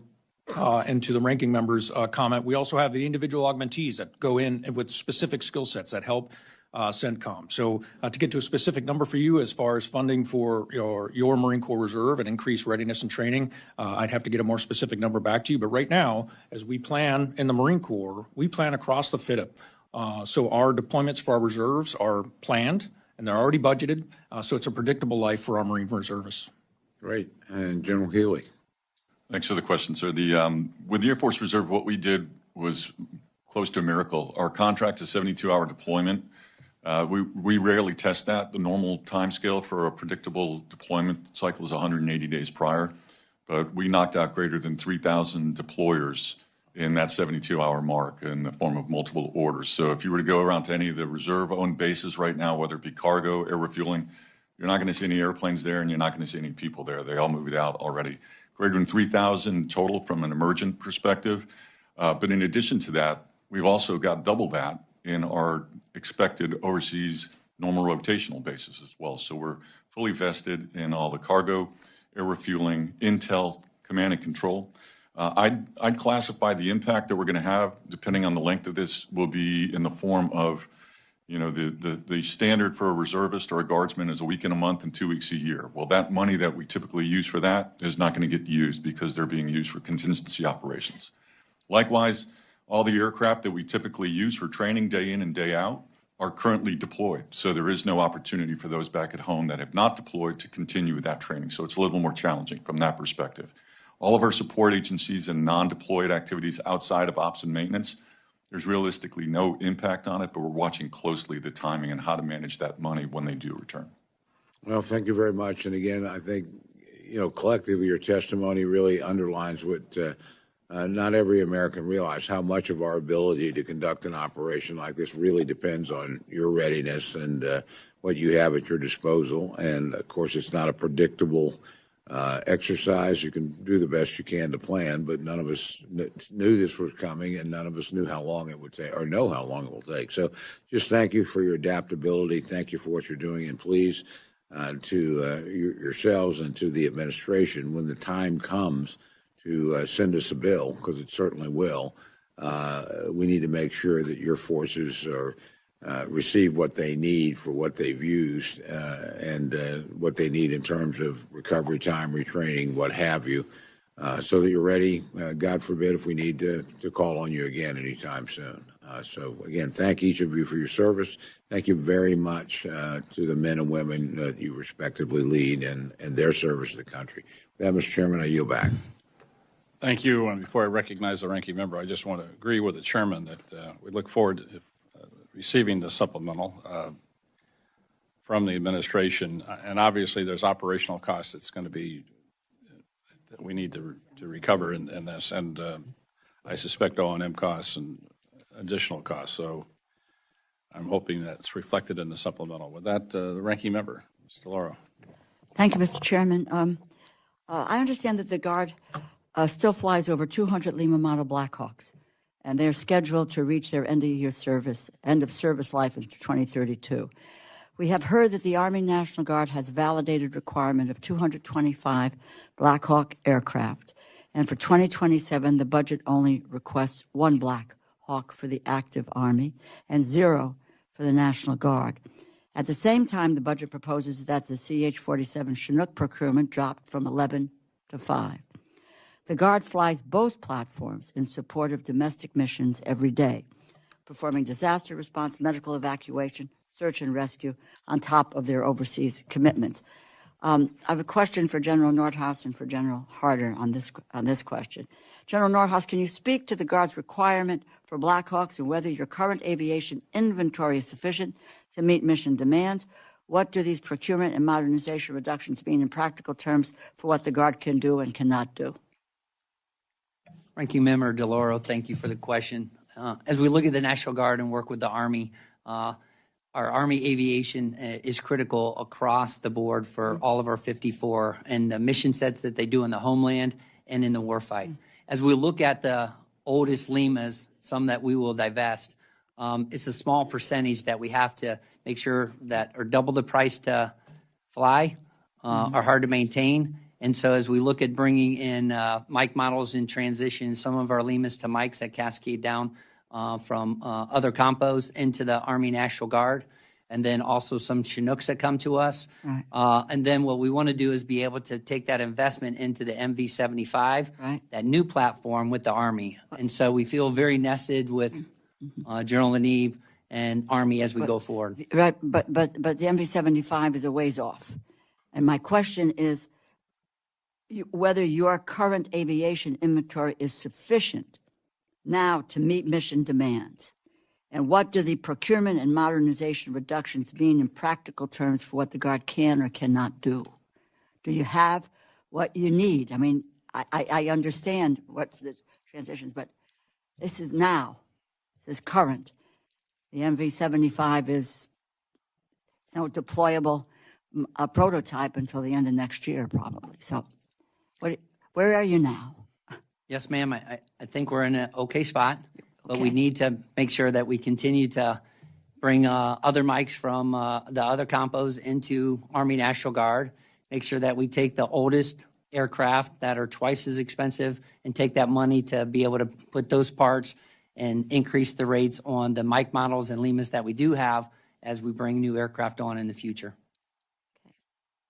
And to the ranking members' comment, we also have the individual augmentees that go in with specific skill sets that help CENTCOM. So to get to a specific number for you as far as funding for your Marine Corps Reserve and increased readiness and training, I'd have to get a more specific number back to you. But right now, as we plan in the Marine Corps, we plan across the FIDP. So our deployments for our reserves are planned and they're already budgeted. So it's a predictable life for our Marine reservists. Great. And General Healy. Thanks for the question, sir. With the Air Force Reserve, what we did was close to a miracle. Our contract is 72-hour deployment. We rarely test that. The normal time scale for a predictable deployment cycle is 180 days prior, but we knocked out greater than 3,000 deployers in that 72-hour mark in the form of multiple orders. So if you were to go around to any of the reserve-owned bases right now, whether it be cargo, air refueling, you're not going to see any airplanes there and you're not going to see any people there. They all moved out already. Greater than 3,000 total from an emergent perspective. But in addition to that, we've also got double that in our expected overseas normal rotational basis as well. So we're fully vested in all the cargo, air refueling, intel, command and control. I'd classify the impact that we're going to have, depending on the length of this, will be in the form of, the standard for a reservist or a guardsman is a week and a month and 2 weeks a year. Well, that money that we typically use for that is not going to get used because they're being used for contingency operations. Likewise, all the aircraft that we typically use for training day in and day out are currently deployed. So there is no opportunity for those back at home that have not deployed to continue with that training. So it's a little more challenging from that perspective. All of our support agencies and non-deployed activities outside of ops and maintenance, there's realistically no impact on it, but we're watching closely the timing and how to manage that money when they do return. Well, thank you very much. And again, I think, collectively, your testimony really underlines what not every American realizes, how much of our ability to conduct an operation like this really depends on your readiness and what you have at your disposal. And, of course, it's not a predictable exercise. You can do the best you can to plan, but none of us knew this was coming, and none of us knew how long it would take or know how long it will take. So just thank you for your adaptability. Thank you for what you're doing. And please, to yourselves and to the administration, when the time comes to send us a bill, because it certainly will, we need to make sure that your forces are receive what they need for what they've used and what they need in terms of recovery time, retraining, what have you, so that you're ready, God forbid, if we need to call on you again anytime soon. So, again, thank each of you for your service. Thank you very much to the men and women that you respectively lead and their service to the country. With that, Mr. Chairman, I yield back. Thank you. And before I recognize the ranking member, I just want to agree with the chairman that we look forward to receiving the supplemental from the administration. And obviously, there's operational costs that's going to be that we need to recover in this. And I suspect O&M costs and additional costs. So I'm hoping that's reflected in the supplemental. With that, the ranking member, Ms. DeLauro. Thank you, Mr. Chairman. I understand that the Guard still flies over 200 Lima model Blackhawks, and they're scheduled to reach their end of service life in 2032. We have heard that the Army National Guard has validated requirement of 225 Black Hawk aircraft, and for 2027, the budget only requests one Black Hawk for the active Army and 0 for the National Guard. At the same time, the budget proposes that the CH-47 Chinook procurement dropped from 11 to 5. The Guard flies both platforms in support of domestic missions every day, performing disaster response, medical evacuation, search and rescue on top of their overseas commitments. I have a question for General Nordhaus and for General Harter on this question. General Nordhaus, can you speak to the Guard's requirement for Blackhawks and whether your current aviation inventory is sufficient to meet mission demands? What do these procurement and modernization reductions mean in practical terms for what the Guard can do and cannot do? Ranking Member DeLauro, thank you for the question. As we look at the National Guard and work with the Army, our Army aviation is critical across the board for all of our 54 and the mission sets that they do in the homeland and in the warfight. As we look at the oldest Limas, some that we will divest, it's a small percentage that we have to make sure that are double the price to fly, are hard to maintain. And so as we look at bringing in Mike models in transition, some of our Limas to Mikes that cascade down from other compos into the Army National Guard, and then also some Chinooks that come to us. Right. And then what we want to do is be able to take that investment into the MV-75, right, that new platform with the Army. And so we feel very nested with General Leneve and Army as we go forward. Right, but the MV-75 is a ways off. And my question is whether your current aviation inventory is sufficient now to meet mission demands. And what do the procurement and modernization reductions mean in practical terms for what the Guard can or cannot do? Do you have what you need? I mean, I understand what the transitions, but this is now. This is current. The MV-75 is no deployable prototype until the end of next year, probably. So where are you now? Yes, ma'am. I think we're in an okay spot. But we need to make sure that we continue to bring other Mikes from the other compos into Army National Guard, make sure that we take the oldest aircraft that are twice as expensive and take that money to be able to put those parts and increase the rates on the Mike models and Limas that we do have as we bring new aircraft on in the future. Okay.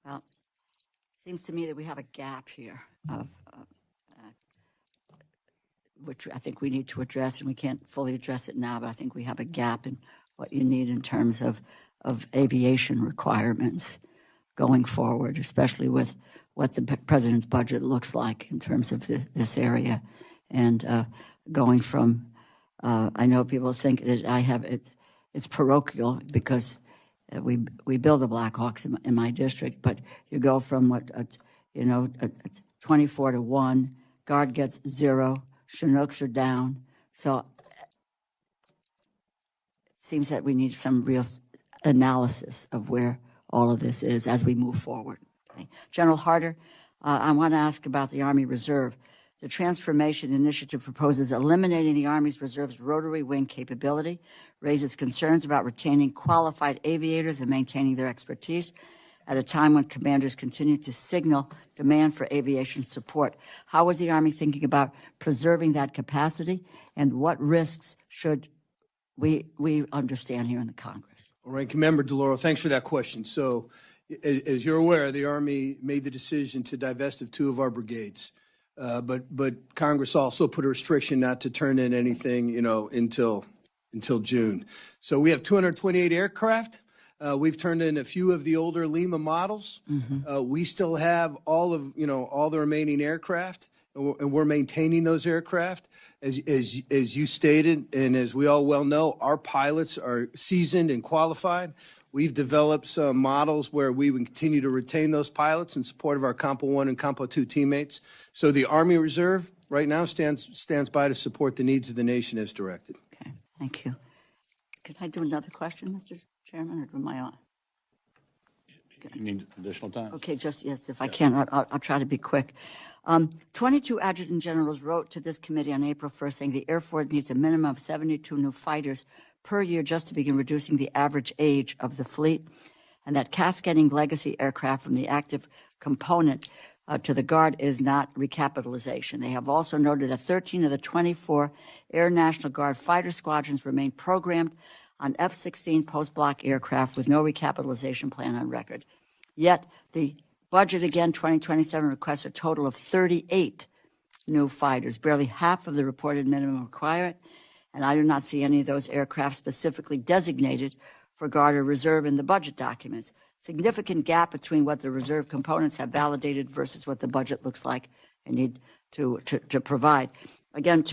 Well, it seems to me that we have a gap here of which I think we need to address, and we can't fully address it now, but I think we have a gap in what you need in terms of aviation requirements going forward, especially with what the president's budget looks like in terms of this area. And going from, I know people think that it's parochial because we build the Blackhawks in my district, but you go from 24 to 1, Guard gets 0, Chinooks are down. So it seems that we need some real analysis of where all of this is as we move forward. Okay. General Harter, I want to ask about the Army Reserve. The Transformation Initiative proposes eliminating the Army's Reserve's rotary wing capability, raises concerns about retaining qualified aviators and maintaining their expertise at a time when commanders continue to signal demand for aviation support. How is the Army thinking about preserving that capacity, and what risks should we understand here in the Congress? Well, Ranking Member DeLauro, thanks for that question. So, as you're aware, the Army made the decision to divest of 2 of our brigades. But Congress also put a restriction not to turn in anything, until June. So we have 228 aircraft. We've turned in a few of the older Lima models. Mm-hmm. We still have all the remaining aircraft, and we're maintaining those aircraft. As you stated, and as we all well know, our pilots are seasoned and qualified. We've developed some models where we would continue to retain those pilots in support of our Compo 1 and Compo 2 teammates. So the Army Reserve right now stands by to support the needs of the nation as directed. Okay, thank you. Could I do another question, Mr. Chairman, or am I on? You need additional time? Okay, yes, if I can, I'll try to be quick. 22 adjutant generals wrote to this committee on April 1st saying the Air Force needs a minimum of 72 new fighters per year just to begin reducing the average age of the fleet, and that cascading legacy aircraft from the active component to the Guard is not recapitalization. They have also noted that 13 of the 24 Air National Guard fighter squadrons remain programmed on F-16 post-block aircraft with no recapitalization plan on record. Yet the budget, again, 2027, requests a total of 38 new fighters, barely half of the reported minimum requirement, and I do not see any of those aircraft specifically designated for Guard or Reserve in the budget documents. Significant gap between what the Reserve components have validated versus what the budget looks like and need to provide. Again,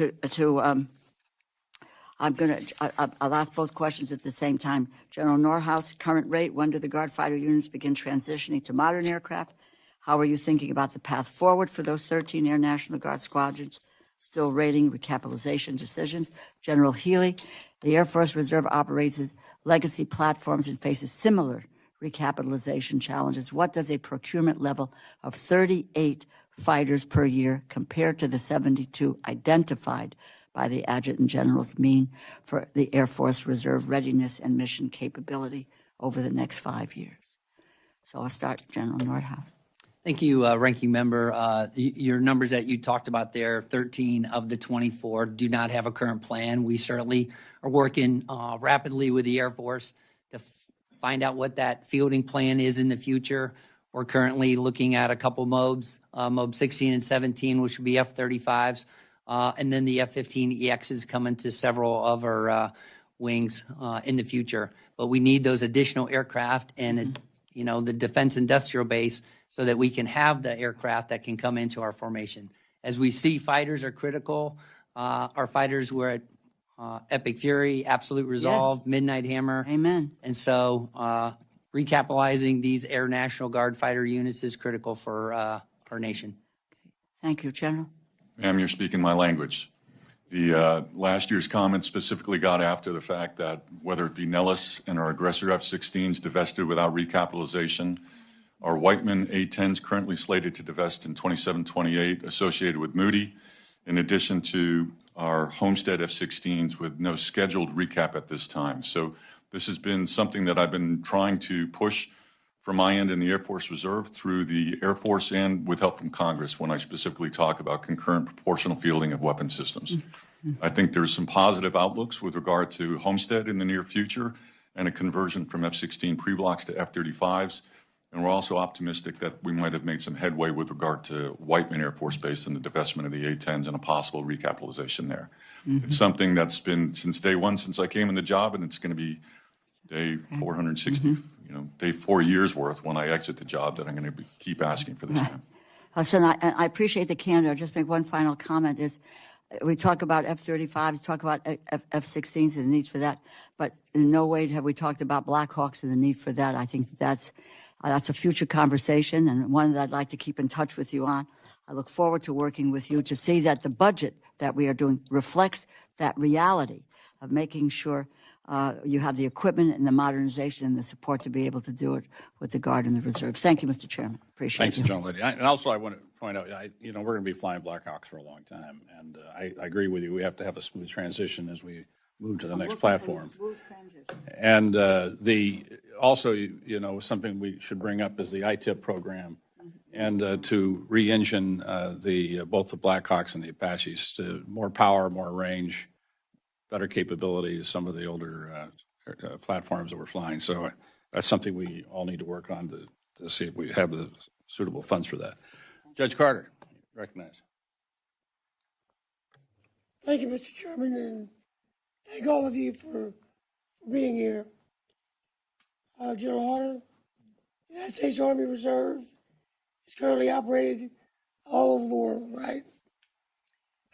I'll ask both questions at the same time. General Nordhaus, current rate, when do the Guard fighter units begin transitioning to modern aircraft? How are you thinking about the path forward for those 13 Air National Guard squadrons still rating recapitalization decisions? General Healy, the Air Force Reserve operates legacy platforms and faces similar recapitalization challenges. What does a procurement level of 38 fighters per year compared to the 72 identified by the adjutant generals mean for the Air Force Reserve readiness and mission capability over the next 5 years? So I'll start, General Nordhaus. Thank you, Ranking Member. Your numbers that you talked about there, 13 of the 24 do not have a current plan. We certainly are working rapidly with the Air Force to find out what that fielding plan is in the future. We're currently looking at a couple MOBs, MOB 16 and 17, which would be F-35s, and then the F-15EX is coming to several of our wings in the future. But we need those additional aircraft and, the defense industrial base so that we can have the aircraft that can come into our formation. As we see, fighters are critical. Our fighters were at Epic Fury, Absolute Resolve, yes. Midnight Hammer. Amen. And so recapitalizing these Air National Guard fighter units is critical for our nation. Thank you, General. Ma'am, you're speaking my language. The last year's comments specifically got after the fact that whether it be Nellis and our aggressor F-16s divested without recapitalization, our Whiteman A-10s currently slated to divest in 27-28 associated with Moody, in addition to our Homestead F-16s with no scheduled recap at this time. So this has been something that I've been trying to push from my end in the Air Force Reserve through the Air Force and with help from Congress when I specifically talk about concurrent proportional fielding of weapon systems. I think there's some positive outlooks with regard to Homestead in the near future and a conversion from F-16 pre-blocks to F-35s. And we're also optimistic that we might have made some headway with regard to Whiteman Air Force Base and the divestment of the A-10s and a possible recapitalization there. It's something that's been since day one, since I came in the job, and it's going to be day 460, day 4 years worth when I exit the job that I'm going to keep asking for this time. Listen, I appreciate the candor. Just make one final comment is we talk about F-35s, talk about F-16s and the need for that, but in no way have we talked about Black Hawks and the need for that. I think that's a future conversation and one that I'd like to keep in touch with you on. I look forward to working with you to see that the budget that we are doing reflects that reality of making sure you have the equipment and the modernization and the support to be able to do it with the Guard and the Reserve. Thank you, Mr. Chairman. Appreciate Thanks, you. General Liddy. And also, I want to point out, we're going to be flying Blackhawks for a long time, and I agree with you. We have to have a smooth transition as we move to the next platform. And something we should bring up is the ITIP program, and to re-engine both the Blackhawks and the Apaches to more power, more range, better capabilities, some of the older platforms that we're flying. So that's something we all need to work on to see if we have the suitable funds for that. Judge Carter, recognize. Thank you, Mr. Chairman, and thank all of you for being here. General Harter, the United States Army Reserve is currently operated all over the world, right?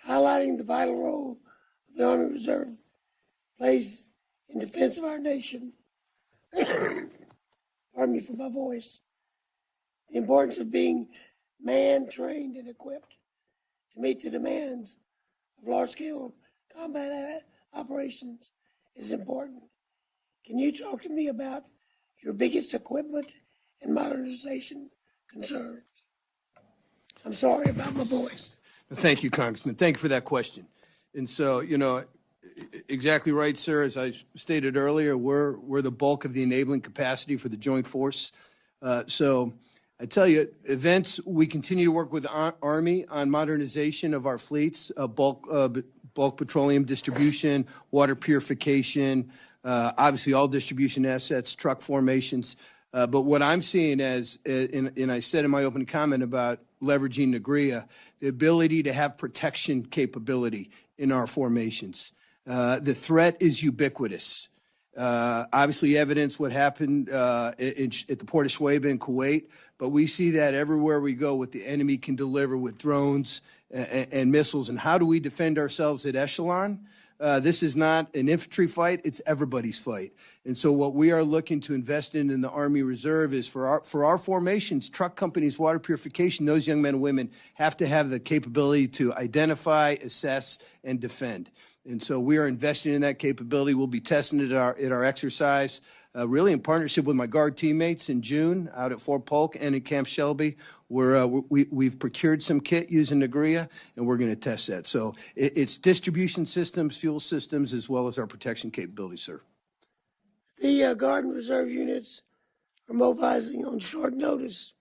Highlighting the vital role the Army Reserve plays in defense of our nation. Pardon me for my voice. The importance of being manned, trained, and equipped to meet the demands of large-scale combat operations is important. Can you talk to me about your biggest equipment and modernization concerns? I'm sorry about my voice. Thank you, Congressman. Thank you for that question. And so, exactly right, sir. As I stated earlier, we're the bulk of the enabling capacity for the Joint Force. So I tell you, we continue to work with the Army on modernization of our fleets, bulk petroleum distribution, water purification, obviously all distribution assets, truck formations. But what I'm seeing and I said in my opening comment about leveraging NGREA, the ability to have protection capability in our formations. The threat is ubiquitous. Obviously, evidence what happened at the port of Shuaibah in Kuwait, but we see that everywhere we go, what the enemy can deliver with drones and missiles. And how do we defend ourselves at echelon? This is not an infantry fight, it's everybody's fight. And so what we are looking to invest in the Army Reserve is for our formations, truck companies, water purification, those young men and women have to have the capability to identify, assess, and defend. And so we are investing in that capability. We'll be testing it at our exercise, really in partnership with my Guard teammates in June out at Fort Polk and at Camp Shelby. We've procured some kit using NGREA, and we're going to test that. So it's distribution systems, fuel systems, as well as our protection capabilities, sir. The Guard and Reserve units are mobilizing on short notice.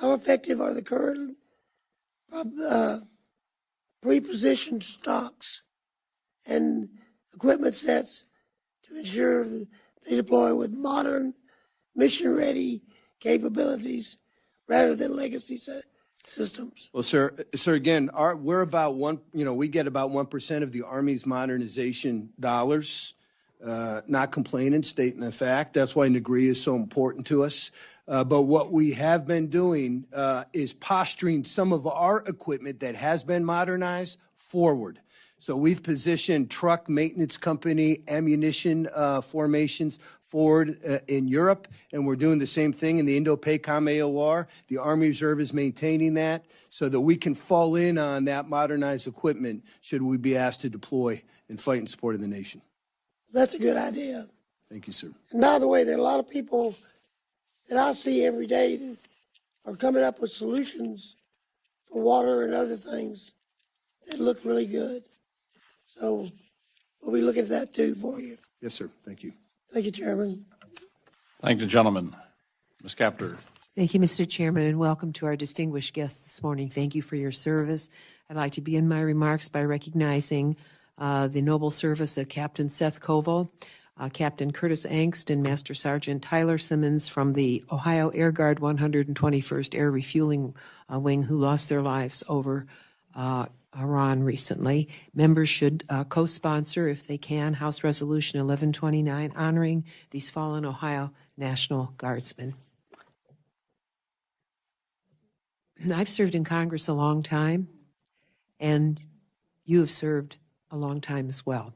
How effective are the current pre-positioned stocks and equipment sets to ensure that they deploy with modern, mission-ready capabilities rather than legacy systems? Well, sir, again, we're about we get about 1% of the Army's modernization dollars. Not complaining, stating the fact. That's why NGREA is so important to us. But what we have been doing is posturing some of our equipment that has been modernized forward. So we've positioned truck maintenance company ammunition formations forward in Europe, and we're doing the same thing in the Indo-Pacific AOR. The Army Reserve is maintaining that so that we can fall in on that modernized equipment should we be asked to deploy and fight in support of the nation. That's a good idea. Thank you, sir. And by the way, there are a lot of people that I see every day that are coming up with solutions for water and other things that look really good. So we'll be looking at that too for you. Yes, sir. Thank you. Thank you, Chairman. Thank the gentleman. Ms. Capter. Thank you, Mr. Chairman, and welcome to our distinguished guests this morning. Thank you for your service. I'd like to begin my remarks by recognizing the noble service of Captain Seth Koval, Captain Curtis Angst, and Master Sergeant Tyler Simmons from the Ohio Air Guard 121st Air Refueling Wing, who lost their lives over Ron recently. Members should co-sponsor, if they can, House Resolution 1129 honoring these fallen Ohio National Guardsmen. I've served in Congress a long time, and you have served a long time as well.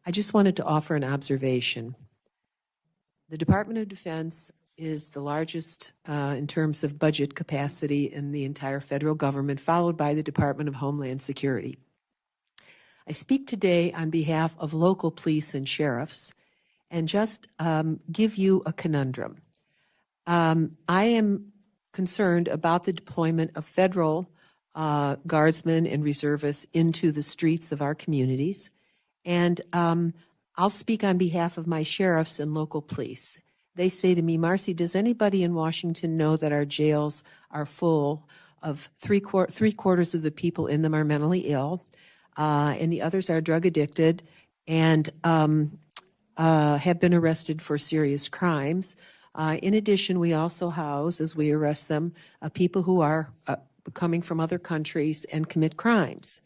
I just wanted to offer an observation. The Department of Defense is the largest in terms of budget capacity in the entire federal government, followed by the Department of Homeland Security. I speak today on behalf of local police and sheriffs and just give you a conundrum. I am concerned about the deployment of federal guardsmen and reservists into the streets of our communities. And I'll speak on behalf of my sheriffs and local police. They say to me, Marcy, does anybody in Washington know that our jails are full of three-quarters of the people in them are mentally ill, and the others are drug addicted and have been arrested for serious crimes. In addition, we also house, as we arrest them, people who are coming from other countries and commit crimes.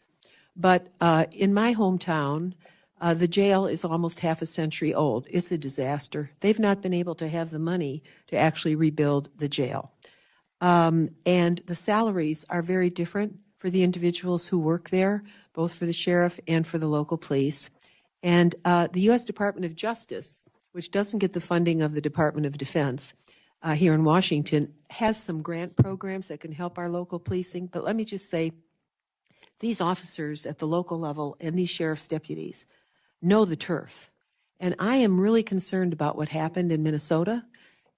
But in my hometown, the jail is almost half a century old. It's a disaster. They've not been able to have the money to actually rebuild the jail. And the salaries are very different for the individuals who work there, both for the sheriff and for the local police. And the U.S. Department of Justice, which doesn't get the funding of the Department of Defense here in Washington, has some grant programs that can help our local policing. But let me just say, these officers at the local level and these sheriff's deputies know the turf. And I am really concerned about what happened in Minnesota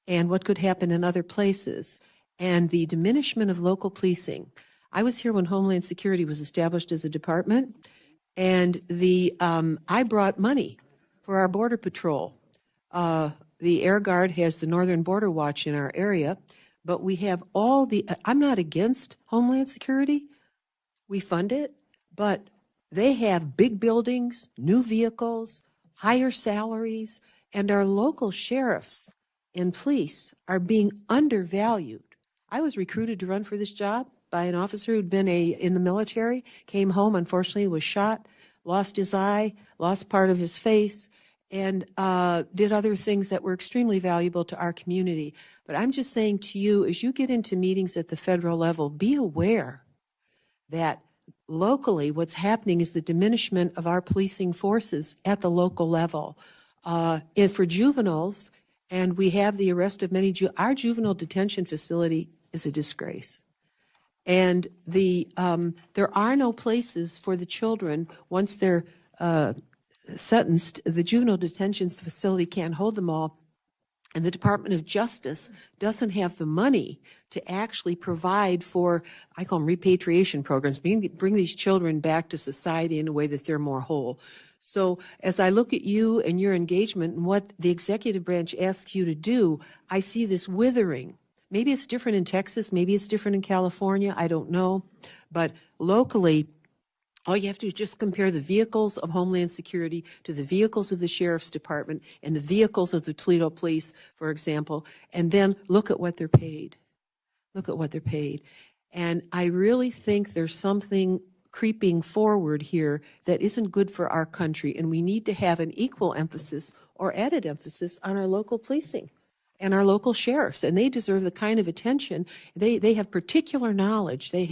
and what could happen in other places and the diminishment of local policing. I was here when Homeland Security was established as a department, and I brought money for our Border Patrol. The Air Guard has the Northern Border Watch in our area, but we have I'm not against Homeland Security. We fund it, but they have big buildings, new vehicles, higher salaries, and our local sheriffs and police are being undervalued. I was recruited to run for this job by an officer who'd been in the military, came home, unfortunately was shot, lost his eye, lost part of his face, and did other things that were extremely valuable to our community. But I'm just saying to you, as you get into meetings at the federal level, be aware that locally what's happening is the diminishment of our policing forces at the local level. And for juveniles, and we have the arrest of many, our juvenile detention facility is a disgrace. And there are no places for the children once they're sentenced. The juvenile detention facility can't hold them all, and the Department of Justice doesn't have the money to actually provide for, I call them repatriation programs, bring these children back to society in a way that they're more whole. So as I look at you and your engagement and what the executive branch asks you to do, I see this withering. Maybe it's different in Texas, maybe it's different in California, I don't know. But locally, all you have to do is just compare the vehicles of Homeland Security to the vehicles of the Sheriff's Department and the vehicles of the Toledo Police, for example, and then look at what they're paid. Look at what they're paid. And I really think there's something creeping forward here that isn't good for our country, and we need to have an equal emphasis or added emphasis on our local policing and our local sheriffs, and they deserve the kind of attention. They have particular knowledge. They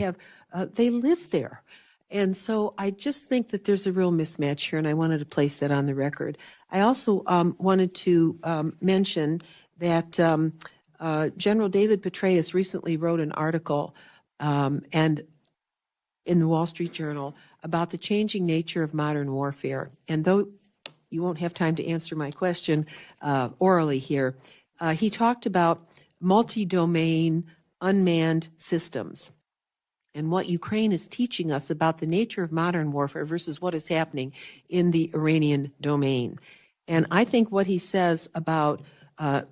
live there. And so I just think that there's a real mismatch here, and I wanted to place that on the record. I also wanted to mention that General David Petraeus recently wrote an article and in the Wall Street Journal about the changing nature of modern warfare. And though you won't have time to answer my question orally here, he talked about multi-domain unmanned systems and what Ukraine is teaching us about the nature of modern warfare versus what is happening in the Iranian domain. And I think what he says about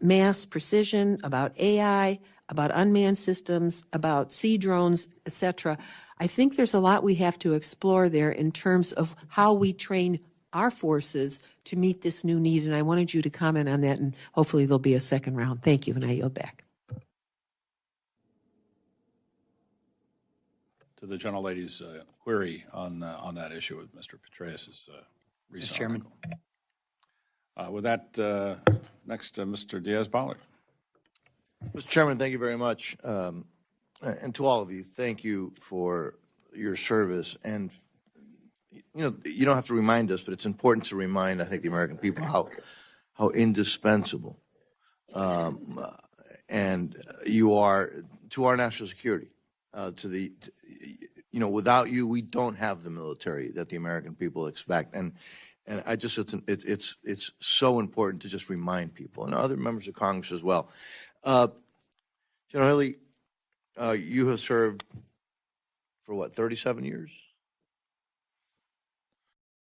mass precision, about AI, about unmanned systems, about sea drones, etc., I think there's a lot we have to explore there in terms of how we train our forces to meet this new need. And I wanted you to comment on that, and hopefully there'll be a second round. Thank you, and I yield back. To to the gentlelady's query on that issue with Mr. Petraeus' recent Mr. Chairman. article. With that, next, Mr. Diaz-Balart. Mr. Chairman, thank you very much. And to all of you, thank you for your service. And, you know, you don't have to remind us, but it's important to remind, I think, the American people how indispensable and you are to our national security. Without you, we don't have the military that the American people expect. And I just, it's so important to just remind people and other members of Congress as well. General Healy, you have served for what, 37 years?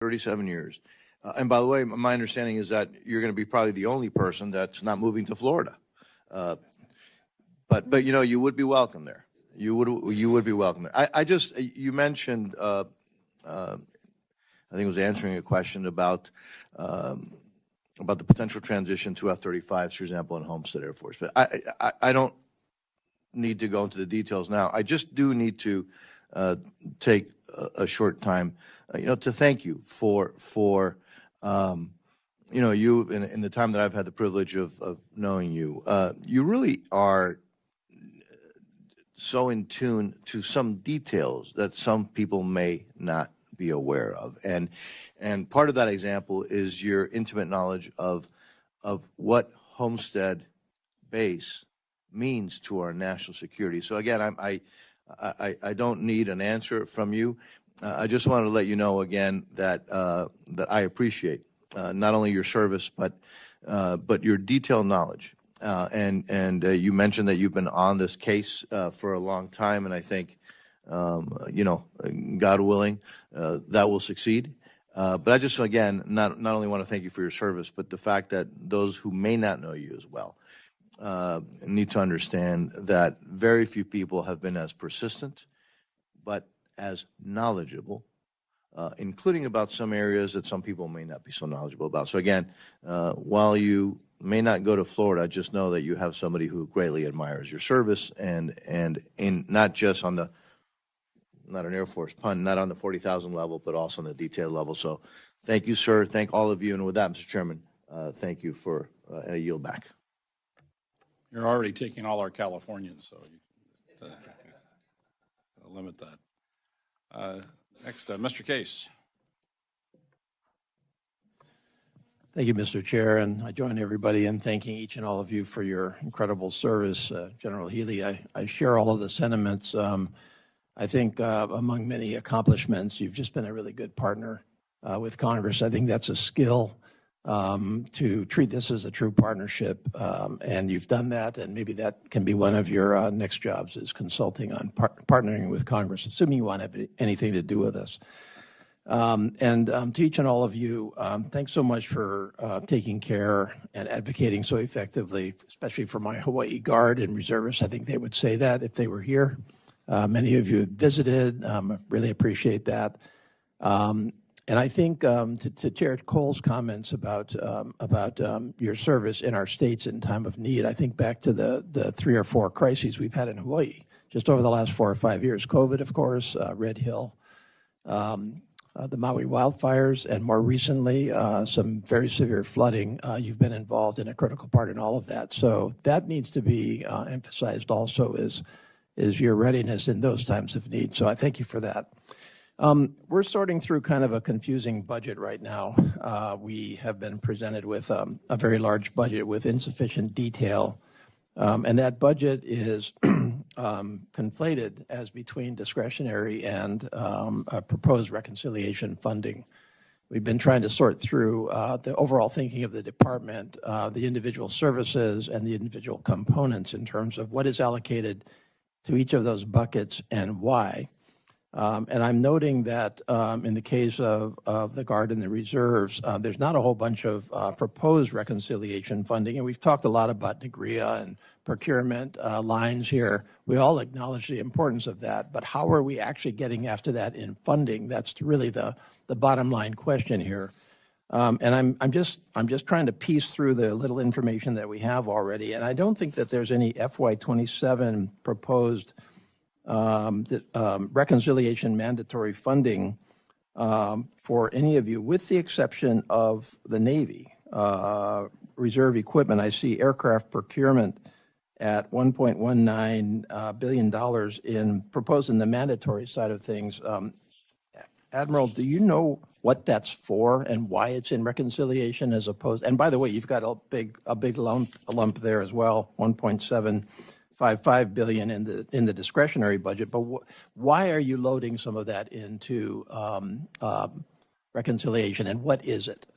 37 years. And by the way, my understanding is that you're going to be probably the only person that's not moving to Florida. But you know, you would be welcome there. You would be welcome there. You mentioned, I think it was answering a question about the potential transition to F-35s, for example, in Homestead Air Force. But I don't need to go into the details now. I just do need to take a short time, to thank you for you in the time that I've had the privilege of knowing you. You really are so in tune to some details that some people may not be aware of. And part of that example is your intimate knowledge of what Homestead Base means to our national security. So again, I don't need an answer from you. I just wanted to let you know again that I appreciate not only your service but your detailed knowledge. And you mentioned that you've been on this case for a long time, and I think God willing, that will succeed. But I just, again, not only want to thank you for your service, but the fact that those who may not know you as well need to understand that very few people have been as persistent, but as knowledgeable, including about some areas that some people may not be so knowledgeable about. So again, while you may not go to Florida, just know that you have somebody who greatly admires your service and in not just on the, not an Air Force pun, not on the 40,000 level, but also on the detail level. So thank you, sir. Thank all of you. And with that, Mr. Chairman, thank you for a yield back. You're already taking all our Californians, so you limit that. Next, Mr. Case. Thank you, Mr. Chair, and I join everybody in thanking each and all of you for your incredible service. General Healy, I share all of the sentiments. I think among many accomplishments, you've just been a really good partner with Congress. I think that's a skill to treat this as a true partnership, and you've done that, and maybe that can be one of your next jobs is consulting on partnering with Congress, assuming you want to have anything to do with us. To each and all of you, thanks so much for taking care and advocating so effectively, especially for my Hawaii Guard and reservists. I think they would say that if they were here. Many of you have visited. Really appreciate that. And I think to Chair Cole's comments about your service in our states in time of need, I think back to the 3 or 4 crises we've had in Hawaii just over the last 4 or 5 years. COVID, of course, Red Hill, the Maui wildfires, and more recently, some very severe flooding. You've been involved in a critical part in all of that. So that needs to be emphasized also is your readiness in those times of need. So I thank you for that. We're sorting through kind of a confusing budget right now. We have been presented with a very large budget with insufficient detail. And that budget is conflated as between discretionary and proposed reconciliation funding. We've been trying to sort through the overall thinking of the department, the individual services, and the individual components in terms of what is allocated to each of those buckets and why. And I'm noting that in the case of the Guard and the reserves, there's not a whole bunch of proposed reconciliation funding. And we've talked a lot about NGREA and procurement lines here. We all acknowledge the importance of that. But how are we actually getting after that in funding? That's really the bottom line question here. And I'm just trying to piece through the little information that we have already. And I don't think that there's any FY27 proposed reconciliation mandatory funding for any of you, with the exception of the Navy. Reserve equipment, I see aircraft procurement at $1.19 billion in proposing the mandatory side of things. Admiral, do you know what that's for and why it's in reconciliation as opposed? And by the way, you've got a big lump there as well, 1.755 billion in the discretionary budget. But why are you loading some of that into reconciliation, and what is it?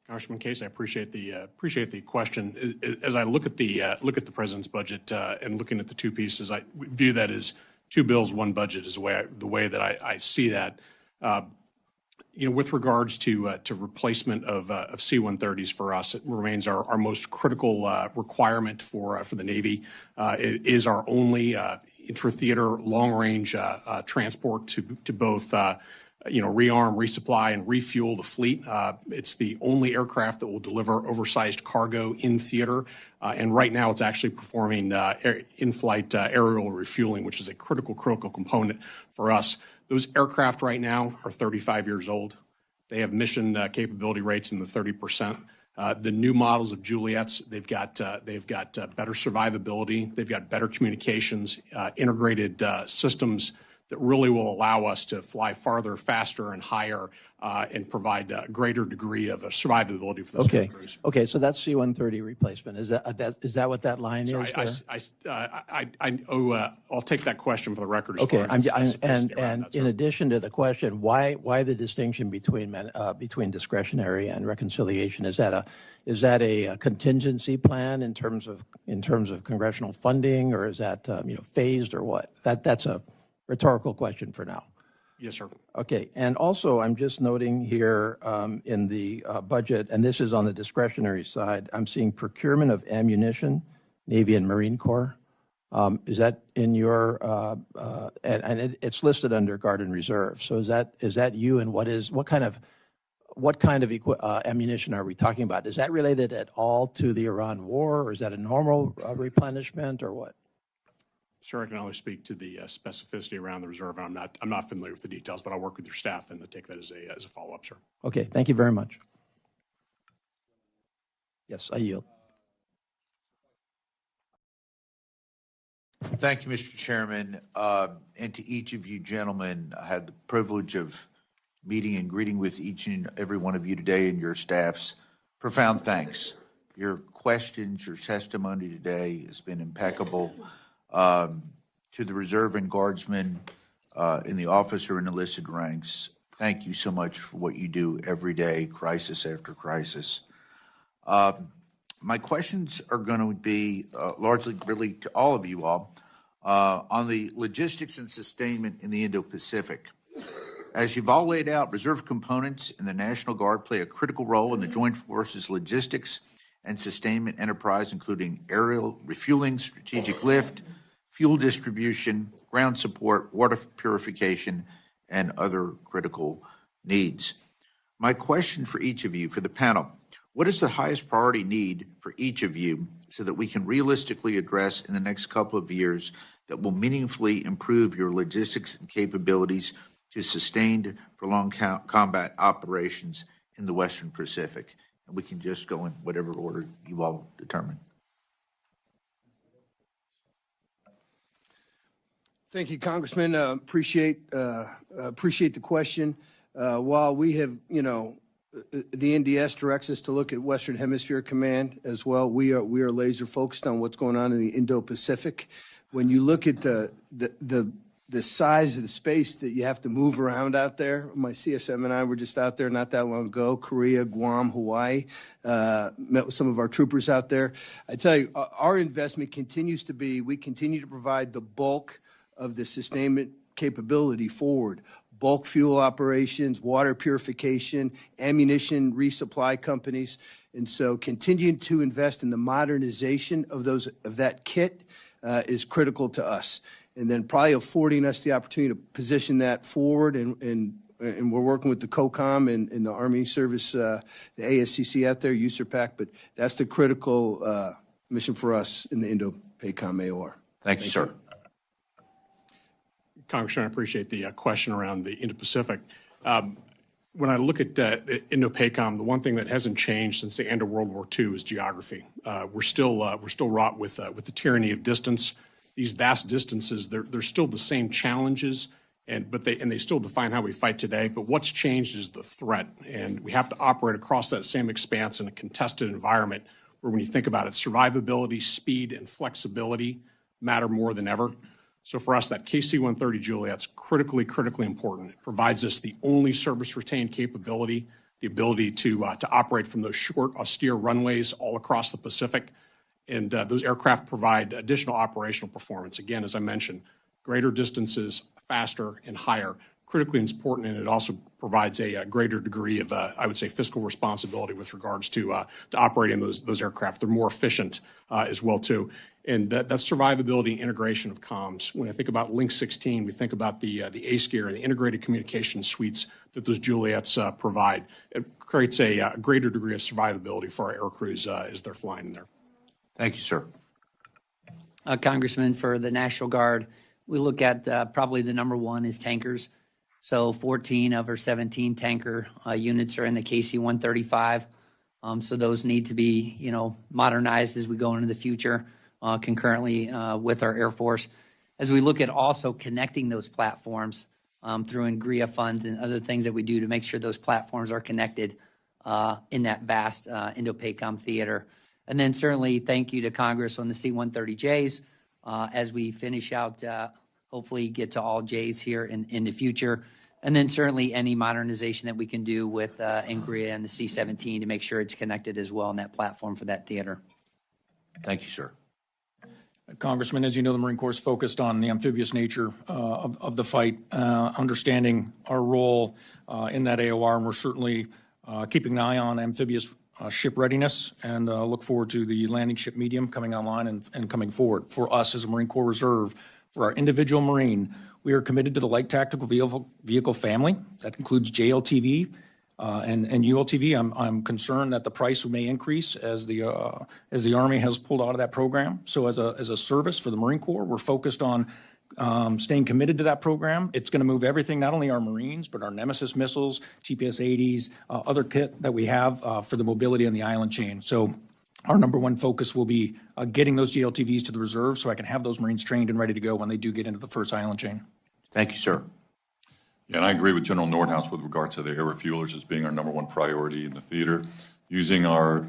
Congressman Case, I appreciate the question. As I look at the president's budget and looking at the two pieces, I view that as two bills, one budget is the way that I see that. With regards to replacement of C-130s for us, it remains our most critical requirement for the Navy. It is our only intra-theater long-range transport to both rearm, resupply, and refuel the fleet. It's the only aircraft that will deliver oversized cargo in theater, and right now it's actually performing in-flight aerial refueling, which is a critical component for us. Those aircraft right now are 35 years old. They have mission capability rates in the 30%. The new models of Juliets, they've got better survivability. They've got better communications, integrated systems that really will allow us to fly farther, faster, and higher, and provide a greater degree of survivability for those crews. Okay, so that's C-130 replacement. Is that what that line is? I'll take that question for the record. Okay, and in addition to the question, why the distinction between discretionary and reconciliation? Is that a contingency plan in terms of congressional funding, or is that phased, or what? That's a rhetorical question for now. Yes, sir. Okay, and also I'm just noting here in the budget, and this is on the discretionary side, I'm seeing procurement of ammunition, Navy and Marine Corps. Is that in your, and it's listed under Guard and Reserve. So is that you, and what kind of ammunition are we talking about? Is that related at all to the Iran war, or is that a normal replenishment, or what? Sure, I can only speak to the specificity around the reserve. I'm not familiar with the details, but I'll work with your staff and take that as a follow-up, sir. Okay, thank you very much. Yes, I yield. Thank you, Mr. Chairman. And to each of you gentlemen, I had the privilege of meeting and greeting with each and every one of you today and your staffs. Profound thanks. Your questions, your testimony today has been impeccable. To the reserve and guardsmen in the officer and enlisted ranks, thank you so much for what you do every day, crisis after crisis. My questions are going to be largely really to all of you all on the logistics and sustainment in the Indo-Pacific. As you've all laid out, reserve components in the National Guard play a critical role in the Joint Forces logistics and sustainment enterprise, including aerial refueling, strategic lift, fuel distribution, ground support, water purification, and other critical needs. My question for each of you, for the panel, what is the highest priority need for each of you so that we can realistically address in the next couple of years that will meaningfully improve your logistics and capabilities to sustained, prolonged combat operations in the Western Pacific? And we can just go in whatever order you all determine. Thank you, Congressman. Appreciate the question. While we have, the NDS directs us to look at Western Hemisphere Command as well, we are laser focused on what's going on in the Indo-Pacific. When you look at the size of the space that you have to move around out there, my CSM and I were just out there not that long ago, Korea, Guam, Hawaii, met with some of our troopers out there. I tell you, our investment continues to be, we continue to provide the bulk of the sustainment capability forward. Bulk fuel operations, water purification, ammunition resupply companies. And so continuing to invest in the modernization of that kit is critical to us. And then probably affording us the opportunity to position that forward. And we're working with the COCOM and the Army Service, the ASCC out there, USERPAC, but that's the critical mission for us in the Indo-PACOM AOR. Thank you, sir. Congressman, I appreciate the question around the Indo-Pacific. When I look at Indo-PACOM, the one thing that hasn't changed since the end of World War II is geography. We're still wrought with the tyranny of distance. These vast distances, they're still the same challenges, but they still define how we fight today. But what's changed is the threat, and we have to operate across that same expanse in a contested environment where, when you think about it, survivability, speed, and flexibility matter more than ever. So for us, that KC-130 Juliet's critically important. It provides us the only service-retained capability, the ability to operate from those short, austere runways all across the Pacific. And those aircraft provide additional operational performance. Again, as I mentioned, greater distances, faster and higher, critically important, and it also provides a greater degree of, I would say, fiscal responsibility with regards to operating those aircraft. They're more efficient as well, too. And that's survivability and integration of comms. When I think about Link 16, we think about the ACE gear and the integrated communication suites that those Juliets provide. It creates a greater degree of survivability for our air crews as they're flying in there. Thank you, sir. Congressman, for the National Guard, we look at probably the number one is tankers. So 14 of our 17 tanker units are in the KC-135. So those need to be, modernized as we go into the future. Concurrently with our Air Force. As we look at also connecting those platforms through NGREA funds and other things that we do to make sure those platforms are connected in that vast Indo-PACOM theater. And then certainly thank you to Congress on the C-130Js as we finish out, hopefully get to all Js here in the future. And then certainly any modernization that we can do with NGREA and the C-17 to make sure it's connected as well on that platform for that theater. Thank you, sir. Congressman, as you know, the Marine Corps is focused on the amphibious nature of the fight, understanding our role in that AOR, and we're certainly keeping an eye on amphibious ship readiness and look forward to the landing ship medium coming online and coming forward. For us as a Marine Corps Reserve, for our individual Marine, we are committed to the light tactical vehicle family. That includes JLTV, and ULTV. I'm concerned that the price may increase as the Army has pulled out of that program. So as a service for the Marine Corps, we're focused on staying committed to that program. It's going to move everything, not only our Marines, but our Nemesis missiles, TPS-80s, other kit that we have for the mobility on the island chain. So our number one focus will be getting those JLTVs to the reserve so I can have those Marines trained and ready to go when they do get into the first island chain. Thank you, sir. Yeah, and I agree with General Nordhaus with regard to the air refuelers as being our number one priority in the theater. Using our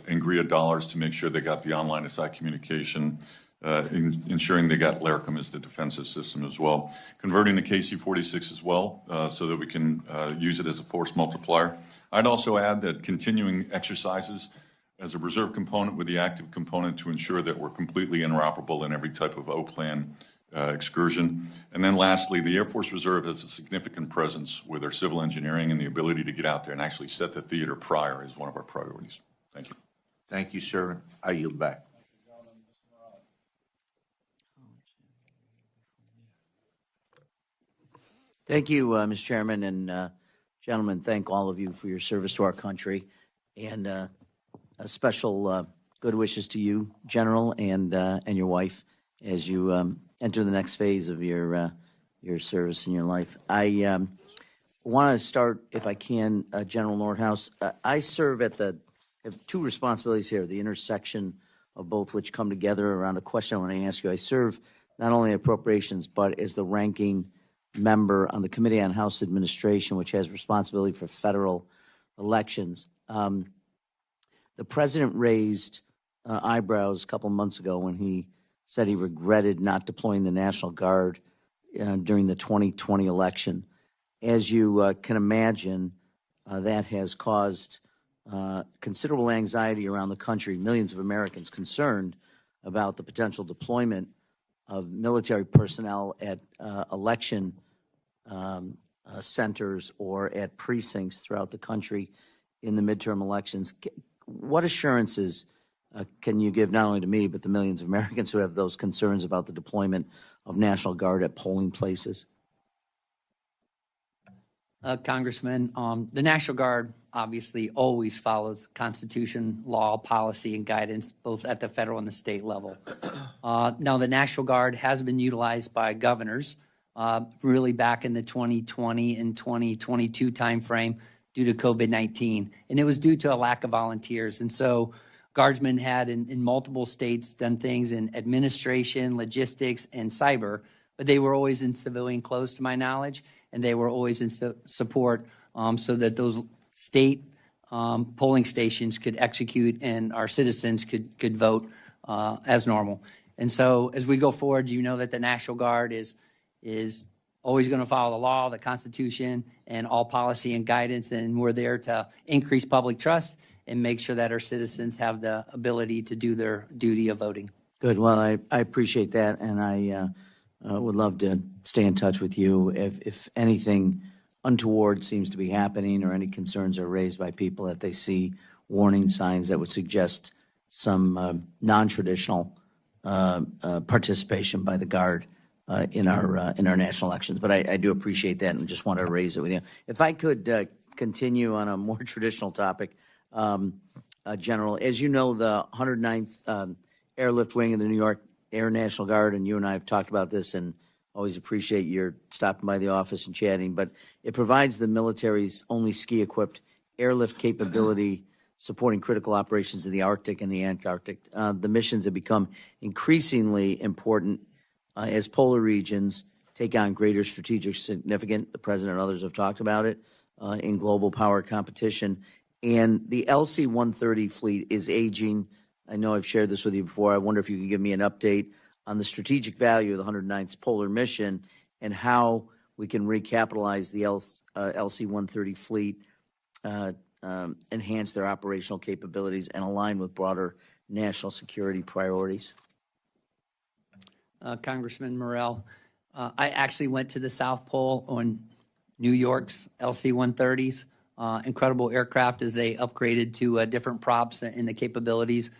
NGREA dollars to make sure they got beyond line of sight communication, ensuring they got LARCM as the defensive system as well. Converting the KC-46 as well so that we can use it as a force multiplier. I'd also add that continuing exercises as a reserve component with the active component to ensure that we're completely interoperable in every type of O-plan excursion. And then lastly, the Air Force Reserve has a significant presence with our civil engineering, and the ability to get out there and actually set the theater prior is one of our priorities. Thank you. Thank you, sir. I yield back. Thank you, Mr. Chairman, and gentlemen, thank all of you for your service to our country, and a special good wishes to you, General, and your wife as you enter the next phase of your service in your life. I want to start, if I can, General Nordhaus. I serve at have two responsibilities here, the intersection of both which come together around a question I want to ask you. I serve not only appropriations, but as the ranking member on the Committee on House Administration, which has responsibility for federal elections. The president raised eyebrows a couple months ago when he said he regretted not deploying the National Guard during the 2020 election. As you can imagine, that has caused considerable anxiety around the country, millions of Americans concerned about the potential deployment of military personnel at election centers or at precincts throughout the country in the midterm elections. What assurances can you give not only to me, but the millions of Americans who have those concerns about the deployment of National Guard at polling places? Congressman, the National Guard obviously always follows Constitution, law, policy, and guidance, both at the federal and the state level. Now, the National Guard has been utilized by governors really back in the 2020 and 2022 timeframe due to COVID-19. And it was due to a lack of volunteers. And so Guardsmen had in multiple states done things in administration, logistics, and cyber, but they were always in civilian clothes to my knowledge, and they were always in support so that those state polling stations could execute and our citizens could vote as normal. And so as we go forward, you know that the National Guard is always going to follow the law, the Constitution, and all policy and guidance, and we're there to increase public trust and make sure that our citizens have the ability to do their duty of voting. Good. Well, I appreciate that, and I would love to stay in touch with you if anything untoward seems to be happening or any concerns are raised by people that they see warning signs that would suggest some non-traditional participation by the Guard in our national elections. But I do appreciate that and just want to raise it with you. If I could continue on a more traditional topic, General, as you know, the 109th Airlift Wing of the New York Air National Guard, and you and I have talked about this and always appreciate your stopping by the office and chatting, but it provides the military's only ski-equipped airlift capability supporting critical operations in the Arctic and the Antarctic. The missions have become increasingly important as polar regions take on greater strategic significance. The President and others have talked about it in global power competition. And the LC-130 fleet is aging. I know I've shared this with you before. I wonder if you could give me an update on the strategic value of the 109th Polar Mission and how we can recapitalize the LC-130 fleet, enhance their operational capabilities, and align with broader national security priorities. Congressman Morrell, I actually went to the South Pole on New York's LC-130s. Incredible aircraft as they upgraded to different props and the capabilities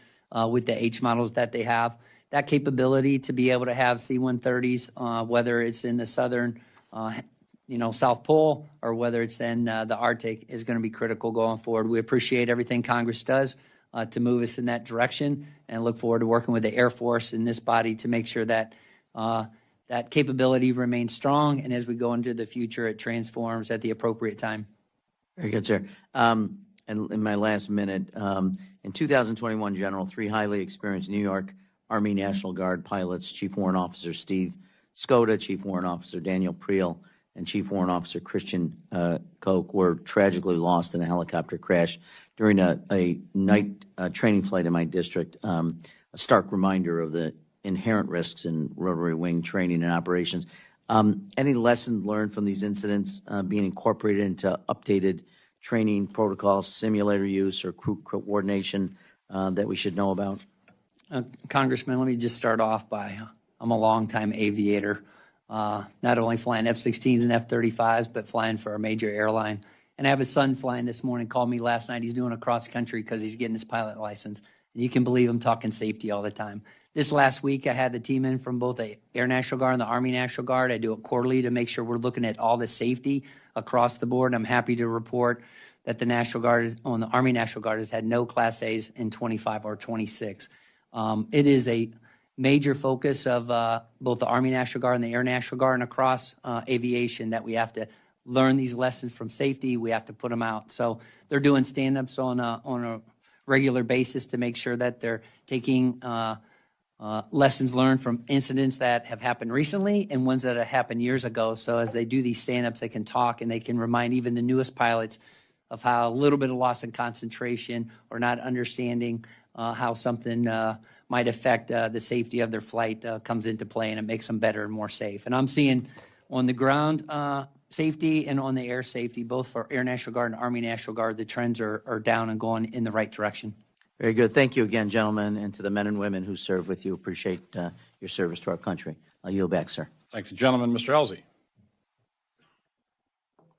with the H models that they have. That capability to be able to have C-130s, whether it's in the southern, South Pole or whether it's in the Arctic, is going to be critical going forward. We appreciate everything Congress does to move us in that direction and look forward to working with the Air Force in this body to make sure that that capability remains strong, and as we go into the future, it transforms at the appropriate time. Very good, sir. And in my last minute, in 2021, General, 3 highly experienced New York Army National Guard pilots, Chief Warrant Officer Steve Skoda, Chief Warrant Officer Daniel Priel, and Chief Warrant Officer Christian Koch, were tragically lost in a helicopter crash during a night training flight in my district. A stark reminder of the inherent risks in rotary wing training and operations. Any lessons learned from these incidents being incorporated into updated training protocols, simulator use, or crew coordination that we should know about? Congressman, let me just start off by, I'm a longtime aviator, not only flying F-16s and F-35s, but flying for a major airline. And I have a son flying this morning, called me last night. He's doing a cross country because he's getting his pilot license. And you can believe I'm talking safety all the time. This last week, I had the team in from both the Air National Guard and the Army National Guard. I do it quarterly to make sure we're looking at all the safety across the board. I'm happy to report that the National Guard, the Army National Guard, has had no Class A's in 25 or 26. It is a major focus of both the Army National Guard and the Air National Guard and across aviation that we have to learn these lessons from safety. We have to put them out. So they're doing stand-ups on a regular basis to make sure that they're taking lessons learned from incidents that have happened recently and ones that have happened years ago. So as they do these stand-ups, they can talk and they can remind even the newest pilots of how a little bit of loss in concentration or not understanding how something might affect the safety of their flight comes into play, and it makes them better and more safe. And I'm seeing on the ground safety and on the air safety, both for Air National Guard and Army National Guard, the trends are down and going in the right direction. Very good. Thank you again, gentlemen, and to the men and women who serve with you. Appreciate your service to our country. I'll yield back, sir. Thank you, gentlemen. Mr. Elzey.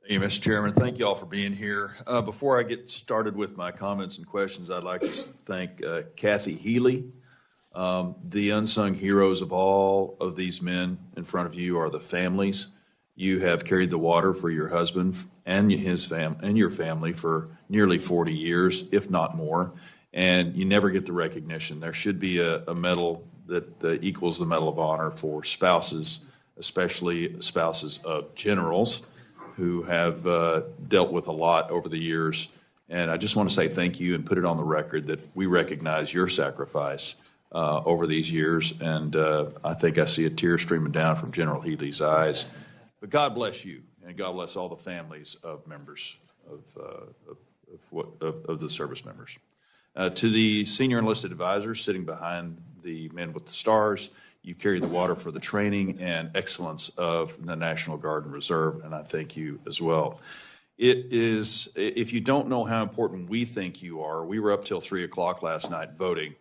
Thank you, Mr. Chairman. Thank you all for being here. Before I get started with my comments and questions, I'd like to thank Kathy Healy. The unsung heroes of all of these men in front of you are the families. You have carried the water for your husband and your family for nearly 40 years, if not more, and you never get the recognition. There should be a medal that equals the Medal of Honor for spouses especially spouses of generals who have dealt with a lot over the years. And I just want to say thank you and put it on the record that we recognize your sacrifice over these years. And I think I see a tear streaming down from General Healy's eyes. But God bless you, and God bless all the families of members of the service members. To the senior enlisted advisors sitting behind the men with the stars, you carry the water for the training and excellence of the National Guard and Reserve, and I thank you as well. It is, if you don't know how important we think you are, we were up till 3 o'clock last night voting,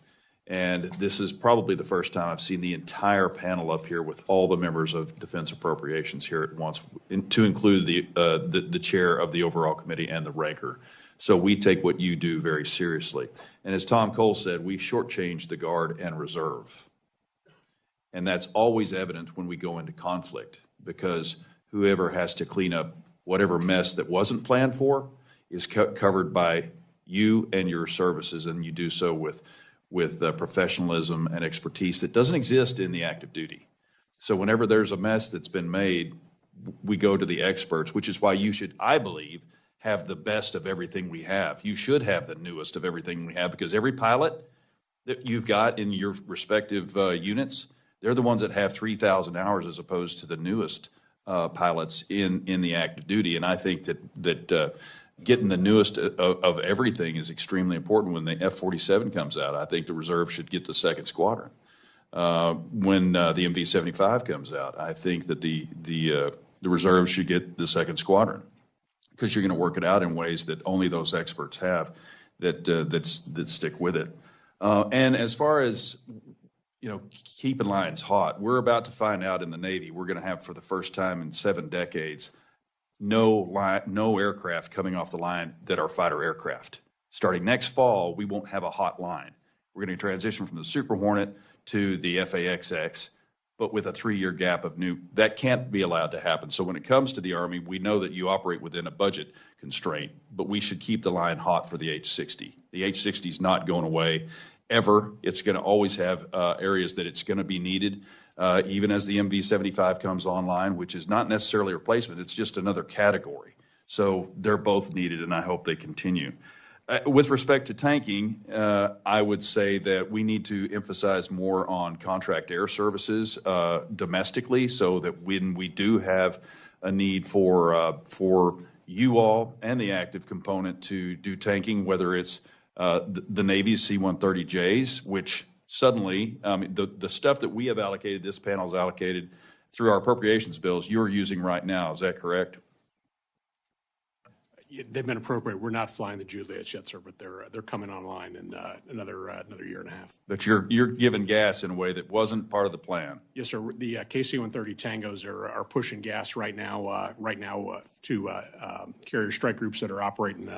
and this is probably the first time I've seen the entire panel up here with all the members of Defense Appropriations here at once, to include the chair of the overall committee and the ranker. So we take what you do very seriously. And as Tom Cole said, we shortchange the Guard and Reserve. And that's always evident when we go into conflict, because whoever has to clean up whatever mess that wasn't planned for is covered by you and your services, and you do so with professionalism and expertise that doesn't exist in the active duty. So whenever there's a mess that's been made, we go to the experts, which is why you should, I believe, have the best of everything we have. You should have the newest of everything we have, because every pilot that you've got in your respective units, they're the ones that have 3,000 hours as opposed to the newest pilots in the active duty. And I think that getting the newest of everything is extremely important. When the F-47 comes out, I think the reserve should get the second squadron. When the MV-75 comes out, I think that the reserve should get the second squadron, because you're going to work it out in ways that only those experts have that stick with it. And as far as keeping lines hot, we're about to find out in the Navy, we're going to have for the first time in 7 decades, no aircraft coming off the line that are fighter aircraft. Starting next fall, we won't have a hot line. We're going to transition from the Super Hornet to the FA-XX, but with a 3-year gap of new. That can't be allowed to happen. So when it comes to the Army, we know that you operate within a budget constraint, but we should keep the line hot for the H-60. The H-60 is not going away ever. It's going to always have areas that it's going to be needed, even as the MV-75 comes online, which is not necessarily a replacement. It's just another category. So they're both needed, and I hope they continue. With respect to tanking, I would say that we need to emphasize more on contract air services domestically, so that when we do have a need for you all and the active component to do tanking, whether it's the Navy's C-130Js, which suddenly, the stuff that we have allocated, this panel has allocated through our appropriations bills, you're using right now. Is that correct? They've been appropriate. We're not flying the Juliets yet, sir, but they're coming online in another year and a half. But you're giving gas in a way that wasn't part of the plan. Yes, sir. The KC-130 Tangos are pushing gas right now to carrier strike groups that are operating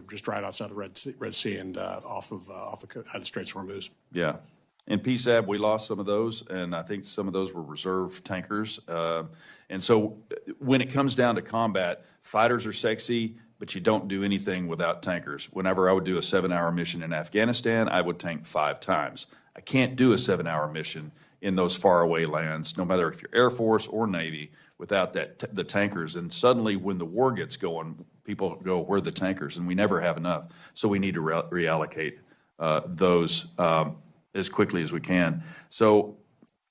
just right outside the Red Sea and off the Straits of Hormuz. Yeah. In PSAB, we lost some of those, and I think some of those were reserve tankers. And so when it comes down to combat, fighters are sexy, but you don't do anything without tankers. Whenever I would do a 7-hour mission in Afghanistan, I would tank 5 times. I can't do a 7-hour mission in those faraway lands, no matter if you're Air Force or Navy, without the tankers. And suddenly when the war gets going, people go, where are the tankers? And we never have enough. So we need to reallocate those as quickly as we can. So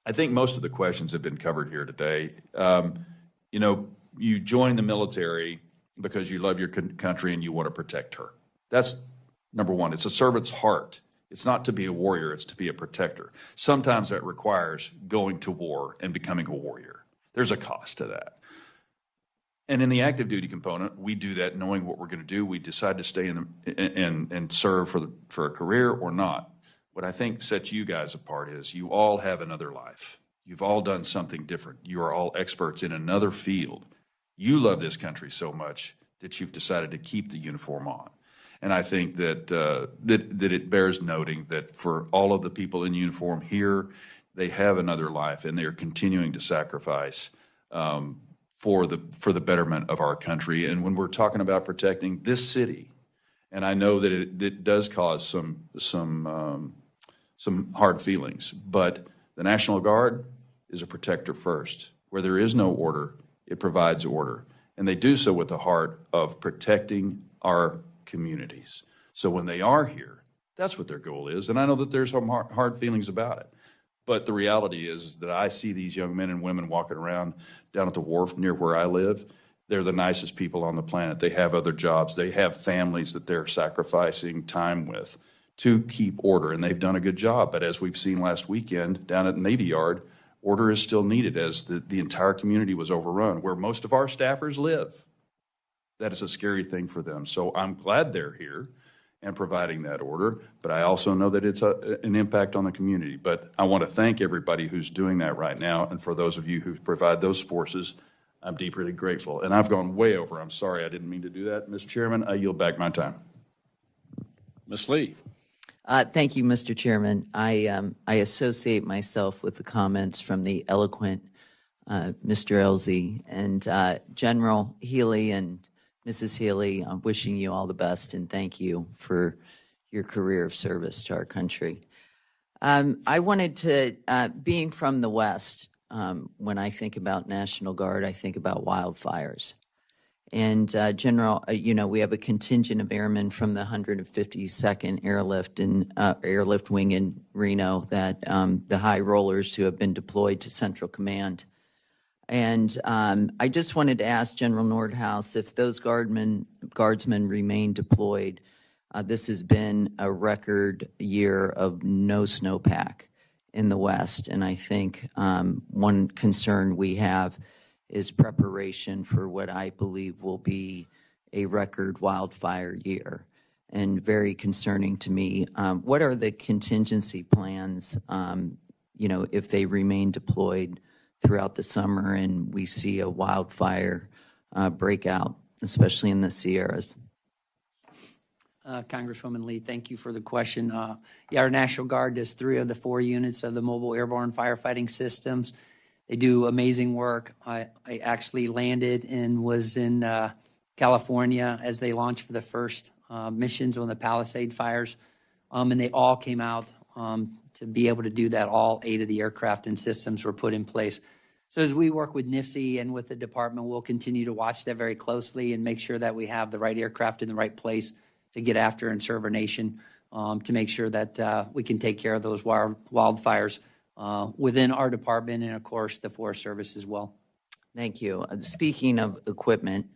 I think most of the questions have been covered here today. You join the military because you love your country and you want to protect her. That's number one. It's a servant's heart. It's not to be a warrior, it's to be a protector. Sometimes that requires going to war and becoming a warrior. There's a cost to that. And in the active duty component, we do that knowing what we're going to do. We decide to stay and serve for a career or not. What I think sets you guys apart is you all have another life. You've all done something different. You are all experts in another field. You love this country so much that you've decided to keep the uniform on. And I think that it bears noting that for all of the people in uniform here, they have another life, and they are continuing to sacrifice for the betterment of our country. And when we're talking about protecting this city, and I know that it does cause some hard feelings, but the National Guard is a protector first. Where there is no order, it provides order. And they do so with the heart of protecting our communities. So when they are here, that's what their goal is. And I know that there's some hard feelings about it. But the reality is that I see these young men and women walking around down at the wharf near where I live. They're the nicest people on the planet. They have other jobs. They have families that they're sacrificing time with to keep order, and they've done a good job. But as we've seen last weekend down at the Navy Yard, order is still needed as the entire community was overrun, where most of our staffers live. That is a scary thing for them. So I'm glad they're here and providing that order, but I also know that it's an impact on the community. But I want to thank everybody who's doing that right now, and for those of you who provide those forces, I'm deeply grateful. And I've gone way over. I'm sorry, I didn't mean to do that. Mr. Chairman, I yield back my time. Ms. Lee. Thank you, Mr. Chairman. I associate myself with the comments from the eloquent Mr. Elzey and General Healy and Mrs. Healy. I'm wishing you all the best and thank you for your career of service to our country. I wanted to, being from the West, when I think about National Guard, I think about wildfires. And General, we have a contingent of airmen from the 152nd Airlift Wing in Reno, that the high rollers who have been deployed to Central Command. And I just wanted to ask General Nordhaus if those guardsmen remain deployed. This has been a record year of no snowpack in the West, and I think one concern we have is preparation for what I believe will be a record wildfire year, and very concerning to me. What are the contingency plans, if they remain deployed throughout the summer and we see a wildfire breakout, especially in the Sierras? Congresswoman Lee, thank you for the question. Our National Guard does 3 of the 4 units of the mobile airborne firefighting systems. They do amazing work. I actually landed and was in California as they launched for the first missions on the Palisade fires, and they all came out to be able to do that. All 8 of the aircraft and systems were put in place. So as we work with NIFC and with the department, we'll continue to watch that very closely and make sure that we have the right aircraft in the right place to get after and serve our nation, to make sure that we can take care of those wildfires within our department and, of course, the Forest Service as well. Thank you. Speaking of equipment,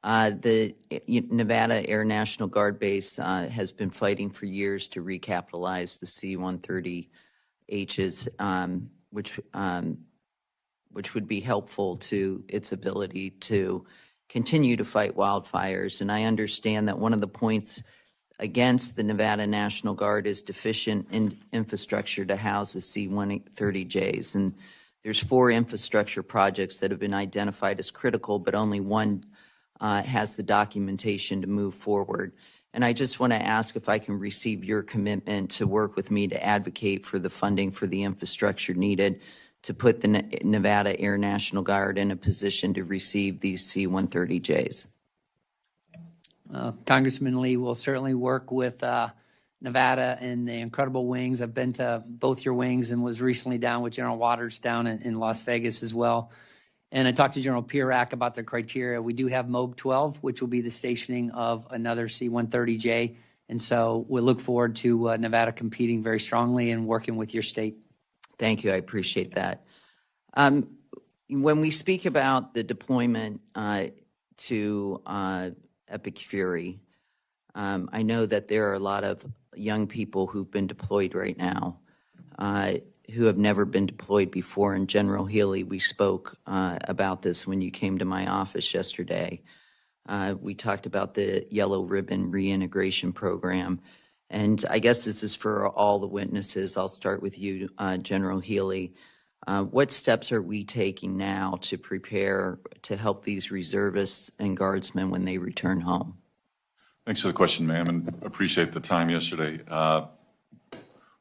the Nevada Air National Guard Base has been fighting for years to recapitalize the C-130Hs, which would be helpful to its ability to continue to fight wildfires. And I understand that one of the points against the Nevada National Guard is deficient infrastructure to house the C-130Js. And there's 4 infrastructure projects that have been identified as critical, but only one has the documentation to move forward. And I just want to ask if I can receive your commitment to work with me to advocate for the funding for the infrastructure needed to put the Nevada Air National Guard in a position to receive these C-130Js. Congressman Lee, will certainly work with Nevada and the incredible wings. I've been to both your wings and was recently down with General Waters down in Las Vegas as well. And I talked to General Pirak about the criteria. We do have MOB 12, which will be the stationing of another C-130J. And so we look forward to Nevada competing very strongly and working with your state. Thank you. I appreciate that. When we speak about the deployment to Epic Fury, I know that there are a lot of young people who've been deployed right now who have never been deployed before. And General Healy, we spoke about this when you came to my office yesterday. We talked about the Yellow Ribbon Reintegration Program. And I guess this is for all the witnesses. I'll start with you, General Healy. What steps are we taking now to prepare to help these reservists and guardsmen when they return home? Thanks for the question, ma'am, and appreciate the time yesterday.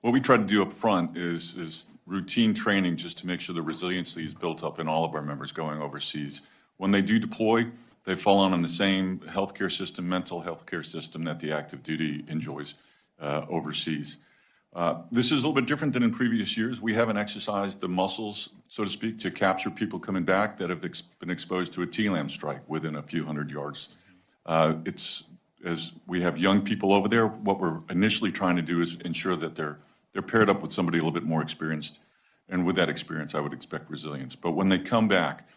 What we try to do up front is routine training just to make sure the resiliency is built up in all of our members going overseas. When they do deploy, they fall on the same healthcare system, mental health care system that the active duty enjoys overseas. This is a little bit different than in previous years. We haven't exercised the muscles, so to speak, to capture people coming back that have been exposed to a TLAM strike within a few hundred yards. As we have young people over there, what we're initially trying to do is ensure that they're paired up with somebody a little bit more experienced. And with that experience, I would expect resilience. But when they come back,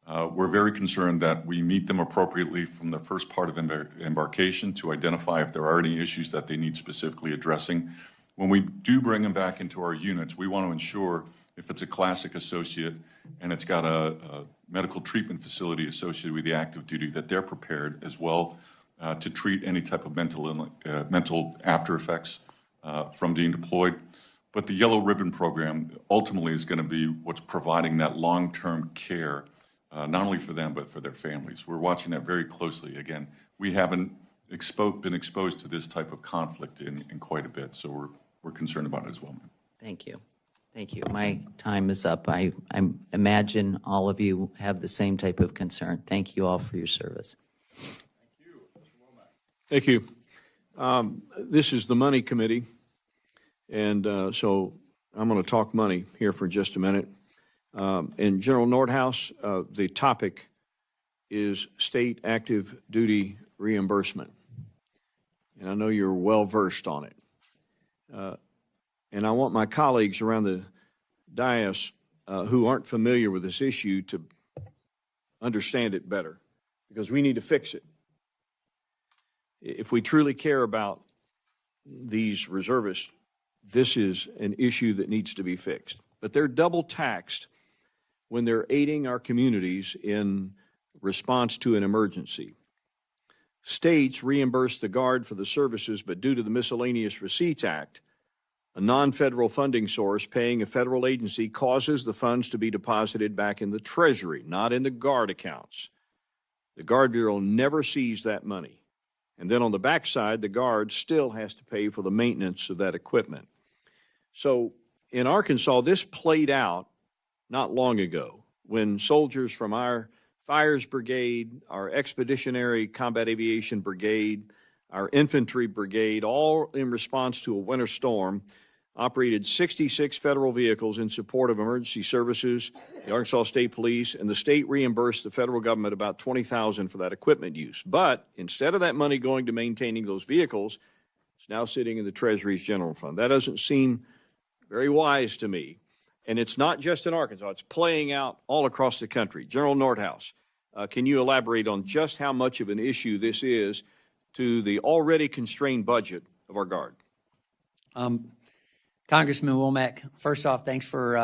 we're very concerned that we meet them appropriately from the first part of embarkation to identify if there are any issues that they need specifically addressing. When we do bring them back into our units, we want to ensure if it's a classic associate and it's got a medical treatment facility associated with the active duty, that they're prepared as well to treat any type of mental after effects from being deployed. But the Yellow Ribbon program ultimately is going to be what's providing that long-term care, not only for them, but for their families. We're watching that very closely. Again, we haven't been exposed to this type of conflict in quite a bit, so we're concerned about it as well. Thank you. Thank you. My time is up. I imagine all of you have the same type of concern. Thank you all for your service. Thank you. This is the Money Committee, and so I'm going to talk money here for just a minute. In General Nordhaus, the topic is state active duty reimbursement, and I know you're well versed on it. And I want my colleagues around the dais who aren't familiar with this issue to understand it better, because we need to fix it. If we truly care about these reservists, this is an issue that needs to be fixed. But they're double taxed when they're aiding our communities in response to an emergency. States reimburse the Guard for the services, but due to the Miscellaneous Receipts Act, a non-federal funding source paying a federal agency causes the funds to be deposited back in the Treasury, not in the Guard accounts. The Guard Bureau never sees that money. And then on the backside, the Guard still has to pay for the maintenance of that equipment. So in Arkansas, this played out not long ago when soldiers from our Fires Brigade, our Expeditionary Combat Aviation Brigade, our Infantry Brigade, all in response to a winter storm, operated 66 federal vehicles in support of emergency services, the Arkansas State Police, and the state reimbursed the federal government about $20,000 for that equipment use. But instead of that money going to maintaining those vehicles, it's now sitting in the Treasury's general fund. That doesn't seem very wise to me. And it's not just in Arkansas. It's playing out all across the country. General Nordhaus, can you elaborate on just how much of an issue this is to the already constrained budget of our Guard? Congressman Womack, first off, thanks for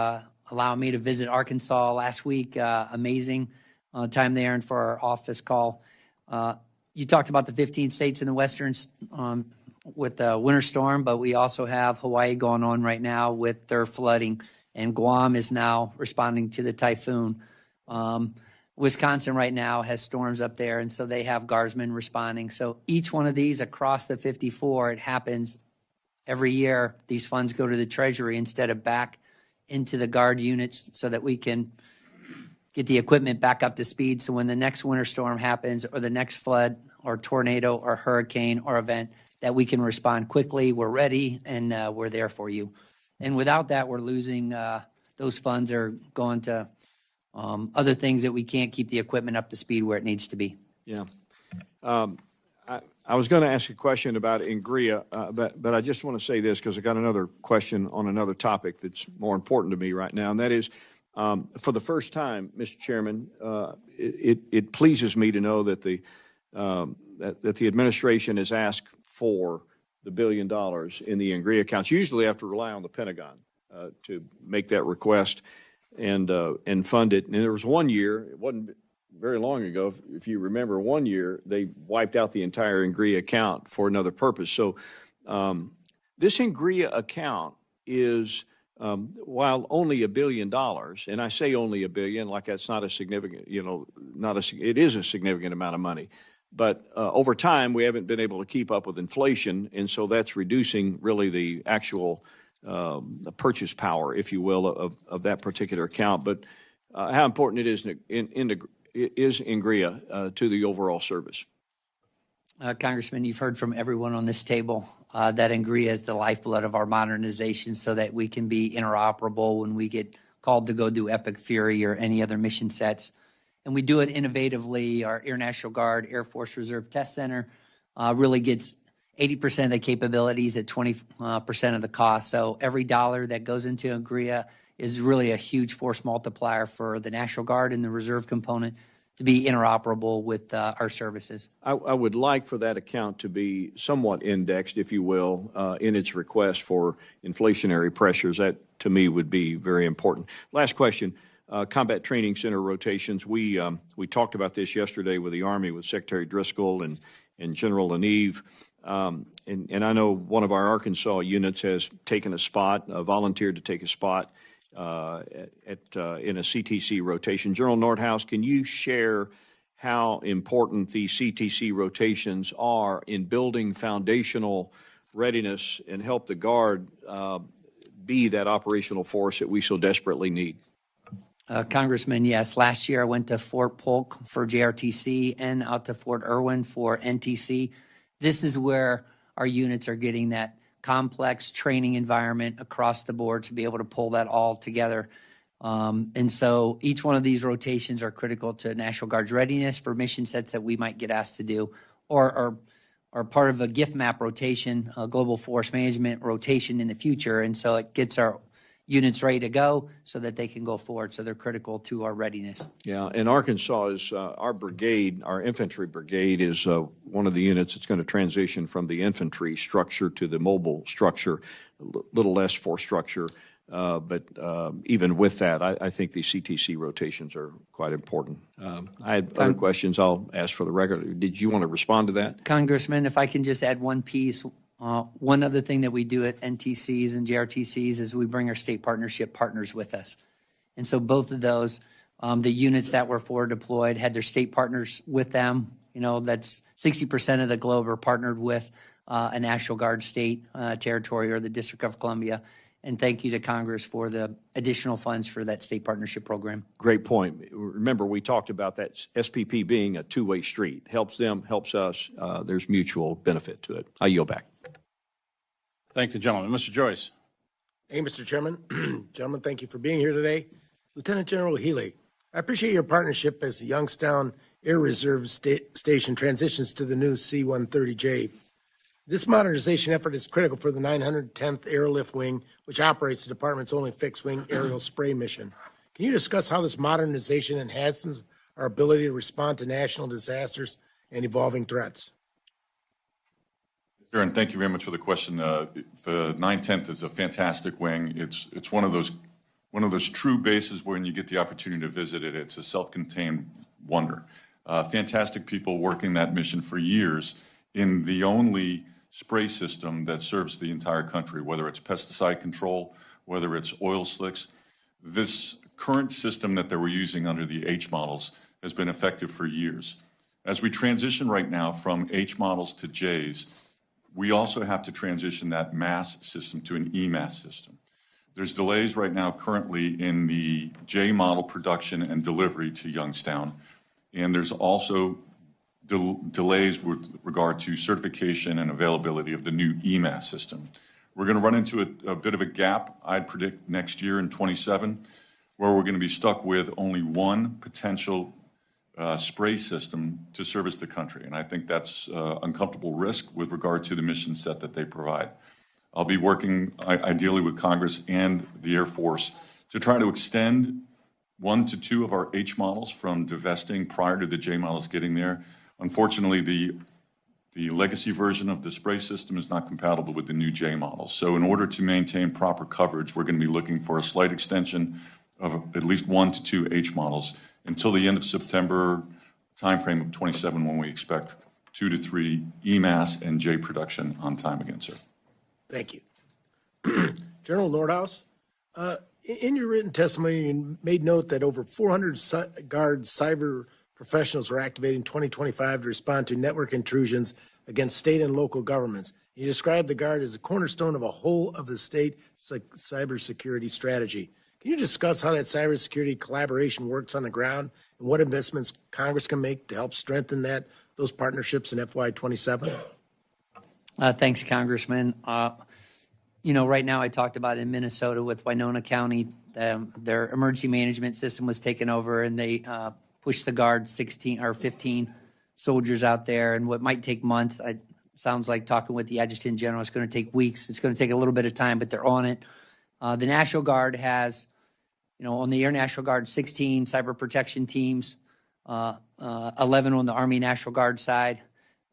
allowing me to visit Arkansas last week. Amazing time there and for our office call. You talked about the 15 states in the western with the winter storm, but we also have Hawaii going on right now with their flooding, and Guam is now responding to the typhoon. Wisconsin right now has storms up there, and so they have guardsmen responding. So each one of these across the 54, it happens every year. These funds go to the Treasury instead of back into the Guard units so that we can get the equipment back up to speed. So when the next winter storm happens or the next flood or tornado or hurricane or event, that we can respond quickly, we're ready, and we're there for you. And without that, we're losing, those funds are going to other things that we can't keep the equipment up to speed where it needs to be. Yeah. I was going to ask a question about NGREA, but I just want to say this because I got another question on another topic that's more important to me right now, and that is, for the first time, Mr. Chairman, it pleases me to know that the administration has asked for the $1 billion in the NGREA accounts. Usually I have to rely on the Pentagon to make that request and fund it. And there was one year, it wasn't very long ago, if you remember, one year they wiped out the entire NGREA account for another purpose. So this NGREA account is, while only $1 billion, and I say only $1 billion, like that's not a significant, it is a significant amount of money. But over time, we haven't been able to keep up with inflation, and so that's reducing really the actual purchase power, if you will, of that particular account. But how important it is NGREA to the overall service? Congressman, you've heard from everyone on this table. that NGREA is the lifeblood of our modernization so that we can be interoperable when we get called to go do Epic Fury or any other mission sets. And we do it innovatively. Our Air National Guard Air Force Reserve Test Center really gets 80% of the capabilities at 20% of the cost. So every dollar that goes into NGREA is really a huge force multiplier for the National Guard and the reserve component to be interoperable with our services. I would like for that account to be somewhat indexed, if you will, in its request for inflationary pressures. That, to me, would be very important. Last question, Combat Training Center rotations. We talked about this yesterday with the Army, with Secretary Driscoll and General Leneve. And I know one of our Arkansas units has taken a spot, volunteered to take a spot in a CTC rotation. General Nordhaus, can you share how important the CTC rotations are in building foundational readiness and help the Guard be that operational force that we so desperately need? Congressman, yes. Last year I went to Fort Polk for JRTC and out to Fort Irwin for NTC. This is where our units are getting that complex training environment across the board to be able to pull that all together. And so each one of these rotations are critical to National Guard's readiness for mission sets that we might get asked to do, or are part of a gift map rotation, a global force management rotation in the future. And so it gets our units ready to go so that they can go forward. So they're critical to our readiness. Yeah, and Arkansas is our brigade, our infantry brigade is one of the units that's going to transition from the infantry structure to the mobile structure, a little less force structure. But even with that, I think the CTC rotations are quite important. I had other questions I'll ask for the record. Did you want to respond to that? Congressman, if I can just add one piece. One other thing that we do at NTCs and JRTCs is we bring our state partnership partners with us. And so both of those, the units that were forward deployed had their state partners with them. You know, that's 60% of the globe are partnered with a National Guard state, territory, or the District of Columbia. And thank you to Congress for the additional funds for that state partnership program. Great point. Remember, we talked about that SPP being a two-way street. Helps them, helps us. There's mutual benefit to it. I yield back. Thank you, gentlemen. Mr. Joyce. Hey, Mr. Chairman. Gentlemen, thank you for being here today. Lieutenant General Healy, I appreciate your partnership as the Youngstown Air Reserve Station transitions to the new C-130J. This modernization effort is critical for the 910th Airlift Wing, which operates the department's only fixed-wing aerial spray mission. Can you discuss how this modernization enhances our ability to respond to national disasters and evolving threats? Sure, and thank you very much for the question. The 910th is a fantastic wing. It's one of those true bases where when you get the opportunity to visit it, it's a self-contained wonder. Fantastic people working that mission for years in the only spray system that serves the entire country, whether it's pesticide control, whether it's oil slicks. This current system that they were using under the H models has been effective for years. As we transition right now from H models to J's, we also have to transition that MAS system to an EMAS system. There's delays right now currently in the J model production and delivery to Youngstown, and there's also delays with regard to certification and availability of the new EMAS system. We're going to run into a bit of a gap, I'd predict, next year in 27, where we're going to be stuck with only one potential spray system to service the country. And I think that's uncomfortable risk with regard to the mission set that they provide. I'll be working ideally with Congress and the Air Force to try to extend 1 to 2 of our H models from divesting prior to the J models getting there. Unfortunately, the legacy version of the spray system is not compatible with the new J model. So in order to maintain proper coverage, we're going to be looking for a slight extension of at least 1 to 2 H models until the end of September timeframe of 27, when we expect 2 to 3 EMAS and J production on time again, sir. Thank you. General Nordhaus, in your written testimony, you made note that over 400 Guard cyber professionals were activated in 2025 to respond to network intrusions against state and local governments. You described the Guard as a cornerstone of a whole of the state cybersecurity strategy. Can you discuss how that cybersecurity collaboration works on the ground and what investments Congress can make to help strengthen those partnerships in FY27? Thanks, Congressman. Right now I talked about in Minnesota with Winona County, their emergency management system was taken over, and they pushed the Guard 16 or 15 soldiers out there. And what might take months, sounds like talking with the Adjutant General, it's going to take weeks. It's going to take a little bit of time, but they're on it. The National Guard has, on the Air National Guard, 16 cyber protection teams, 11 on the Army National Guard side.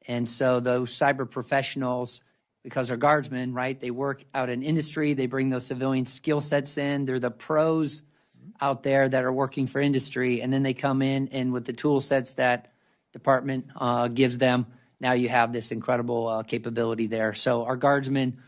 And so those cyber professionals, because they're guardsmen, right, they work out in industry, they bring those civilian skill sets in, they're the pros out there that are working for industry, and then they come in and with the tool sets that department gives them, now you have this incredible capability there. So our guardsmen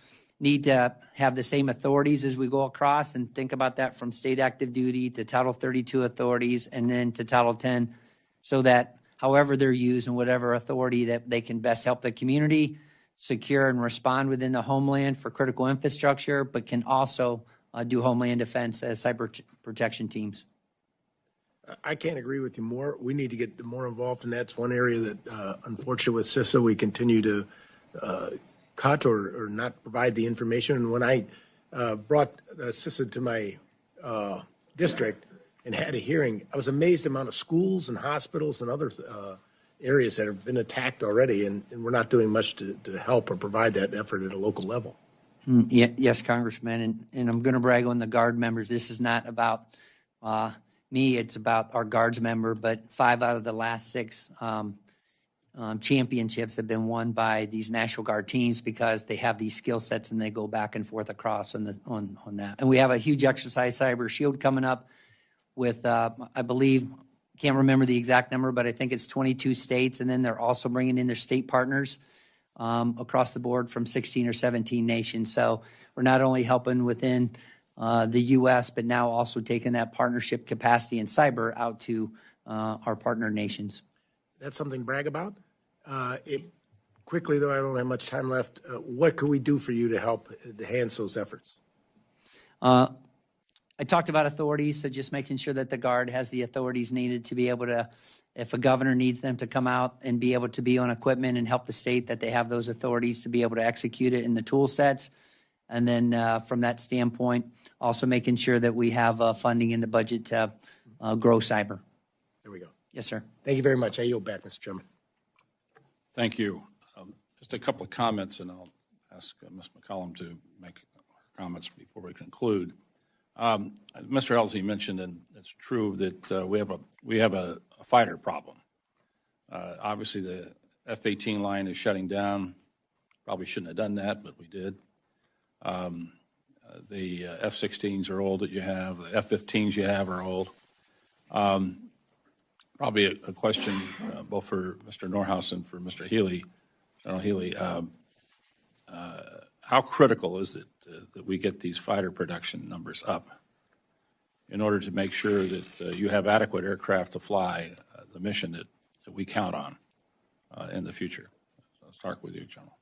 need to have the same authorities as we go across, and think about that from state active duty to Title 32 authorities and then to Title 10, so that however they're used and whatever authority that they can best help the community secure and respond within the homeland for critical infrastructure, but can also do homeland defense as cyber protection teams. I can't agree with you more. We need to get more involved, and that's one area that, unfortunately, with CISA, we continue to cut or not provide the information. And when I brought CISA to my district and had a hearing, I was amazed the amount of schools and hospitals and other areas that have been attacked already, and we're not doing much to help or provide that effort at a local level. Yes, Congressman, and I'm going to brag on the Guard members. This is not about me, it's about our Guards member, but 5 out of the last 6 championships have been won by these National Guard teams because they have these skill sets and they go back and forth across on that. And we have a huge exercise, Cyber Shield, coming up with, I believe, can't remember the exact number, but I think it's 22 states, and then they're also bringing in their state partners across the board from 16 or 17 nations. So we're not only helping within the U.S., but now also taking that partnership capacity in cyber out to our partner nations. That's something to brag about. Quickly, though, I don't have much time left. What could we do for you to help enhance those efforts? I talked about authorities, so just making sure that the Guard has the authorities needed to be able to, if a governor needs them to come out and be able to be on equipment and help the state, that they have those authorities to be able to execute it in the tool sets. And then from that standpoint, also making sure that we have funding in the budget to grow cyber. There we go. Yes, sir. Thank you very much. I yield back, Mr. Chairman. Thank you. Just a couple of comments, and I'll ask Ms. McCollum to make comments before we conclude. Mr. Elsie mentioned, and it's true, that we have a fighter problem. Obviously, the F-18 line is shutting down. Probably shouldn't have done that, but we did. The F-16s are old that you have. The F-15s you have are old. Probably a question both for Mr. Nordhaus and for Mr. Healy, General Healy. How critical is it that we get these fighter production numbers up in order to make sure that you have adequate aircraft to fly the mission that we count on in the future? I'll start with you, General.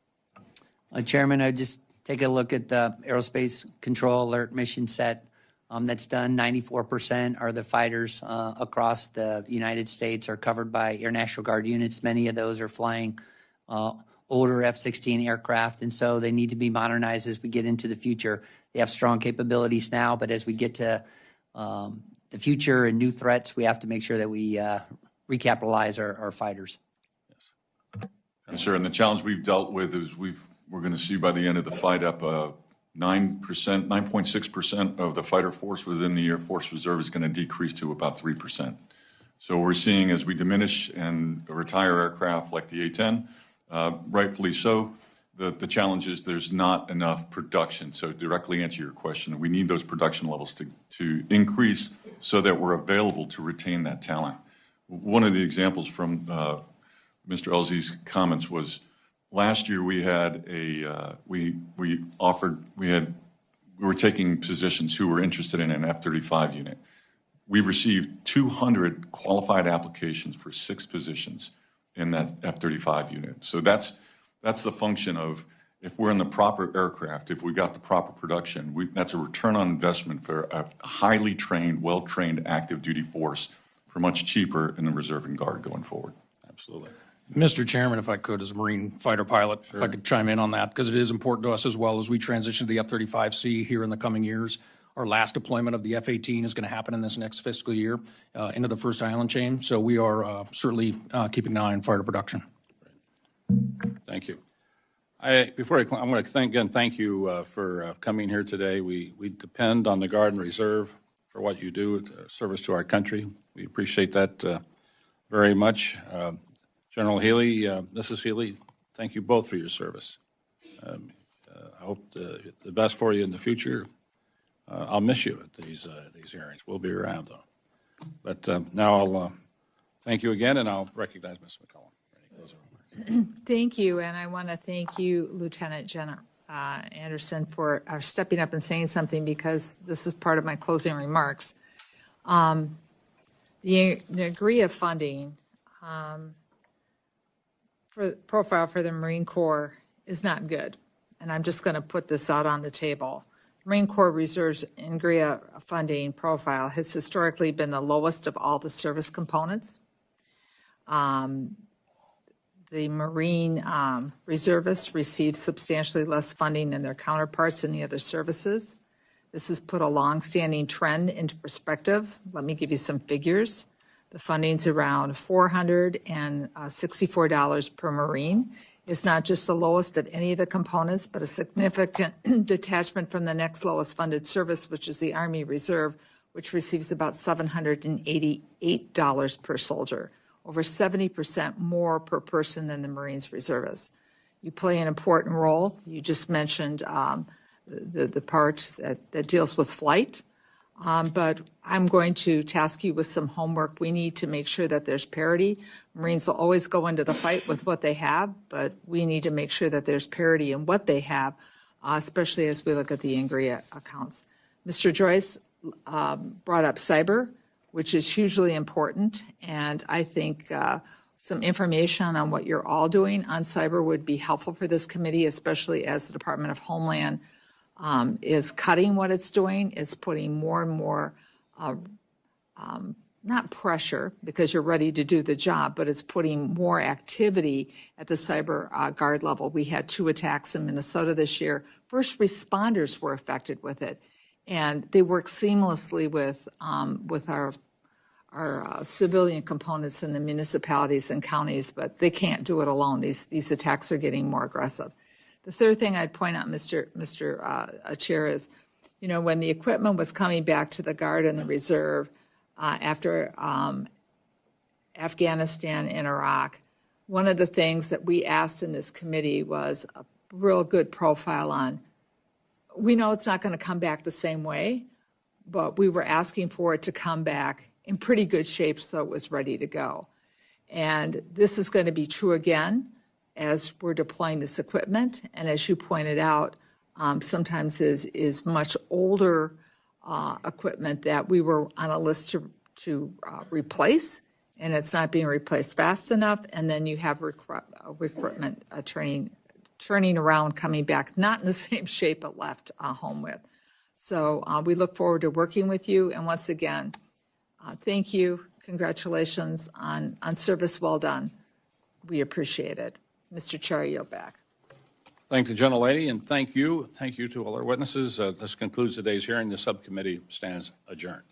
Chairman, I just take a look at the Aerospace Control Alert mission set that's done. 94% are the fighters across the United States are covered by Air National Guard units. Many of those are flying older F-16 aircraft, and so they need to be modernized as we get into the future. They have strong capabilities now, but as we get to the future and new threats, we have to make sure that we recapitalize our fighters. Yes, sir. And the challenge we've dealt with is we're going to see by the end of the fight up 9.6% of the fighter force within the Air Force Reserve is going to decrease to about 3%. So we're seeing as we diminish and retire aircraft like the A-10, rightfully so, the challenge is there's not enough production. So to directly answer your question, we need those production levels to increase so that we're available to retain that talent. One of the examples from Mr. Elsie's comments was last year we had we were taking physicians who were interested in an F-35 unit. We received 200 qualified applications for 6 positions in that F-35 unit. So that's the function of if we're in the proper aircraft, if we got the proper production, that's a return on investment for a highly trained, well-trained active duty force for much cheaper in the Reserve and Guard going forward. Absolutely. Mr. Chairman, if I could, as a Marine fighter pilot, if I could chime in on that, because it is important to us as well as we transition to the F-35C here in the coming years. Our last deployment of the F-18 is going to happen in this next fiscal year into the first island chain. So we are certainly keeping an eye on fighter production. Thank you. I want to thank you for coming here today. We depend on the Guard and Reserve for what you do, service to our country. We appreciate that very much. General Healy, Mrs. Healy, thank you both for your service. I hope the best for you in the future. I'll miss you at these hearings. We'll be around, though. But now I'll thank you again, and I'll recognize Ms. McCollum. Thank you, and I want to thank you, Lieutenant General Anderson, for stepping up and saying something, because this is part of my closing remarks. The NGREA funding for profile for the Marine Corps is not good, and I'm just going to put this out on the table. Marine Corps Reserve's NGREA funding profile has historically been the lowest of all the service components. The Marine reservists receive substantially less funding than their counterparts in the other services. This has put a long-standing trend into perspective. Let me give you some figures. The funding's around $464 per Marine. It's not just the lowest of any of the components, but a significant detachment from the next lowest funded service, which is the Army Reserve, which receives about $788 per soldier, over 70% more per person than the Marines reservists. You play an important role. You just mentioned the part that deals with flight. But I'm going to task you with some homework. We need to make sure that there's parity. Marines will always go into the fight with what they have, but we need to make sure that there's parity in what they have, especially as we look at the NGREA accounts. Mr. Joyce brought up cyber, which is hugely important, and I think some information on what you're all doing on cyber would be helpful for this committee, especially as the Department of Homeland is cutting what it's doing. It's putting more and more, not pressure, because you're ready to do the job, but it's putting more activity at the cyber guard level. We had 2 attacks in Minnesota this year. First responders were affected with it, and they work seamlessly with our civilian components in the municipalities and counties, but they can't do it alone. These attacks are getting more aggressive. The third thing I'd point out, Mr. Chair, is, when the equipment was coming back to the Guard and the Reserve after Afghanistan and Iraq, one of the things that we asked in this committee was a real good profile on. We know it's not going to come back the same way, but we were asking for it to come back in pretty good shape so it was ready to go. And this is going to be true again as we're deploying this equipment. And as you pointed out, sometimes is much older equipment that we were on a list to replace, and it's not being replaced fast enough. And then you have equipment turning around, coming back, not in the same shape it left home with. So we look forward to working with you. And once again, thank you. Congratulations on service well done. We appreciate it. Mr. Chair, I yield back. Thank the gentlelady, and thank you. Thank you to all our witnesses. This concludes today's hearing. The subcommittee stands adjourned.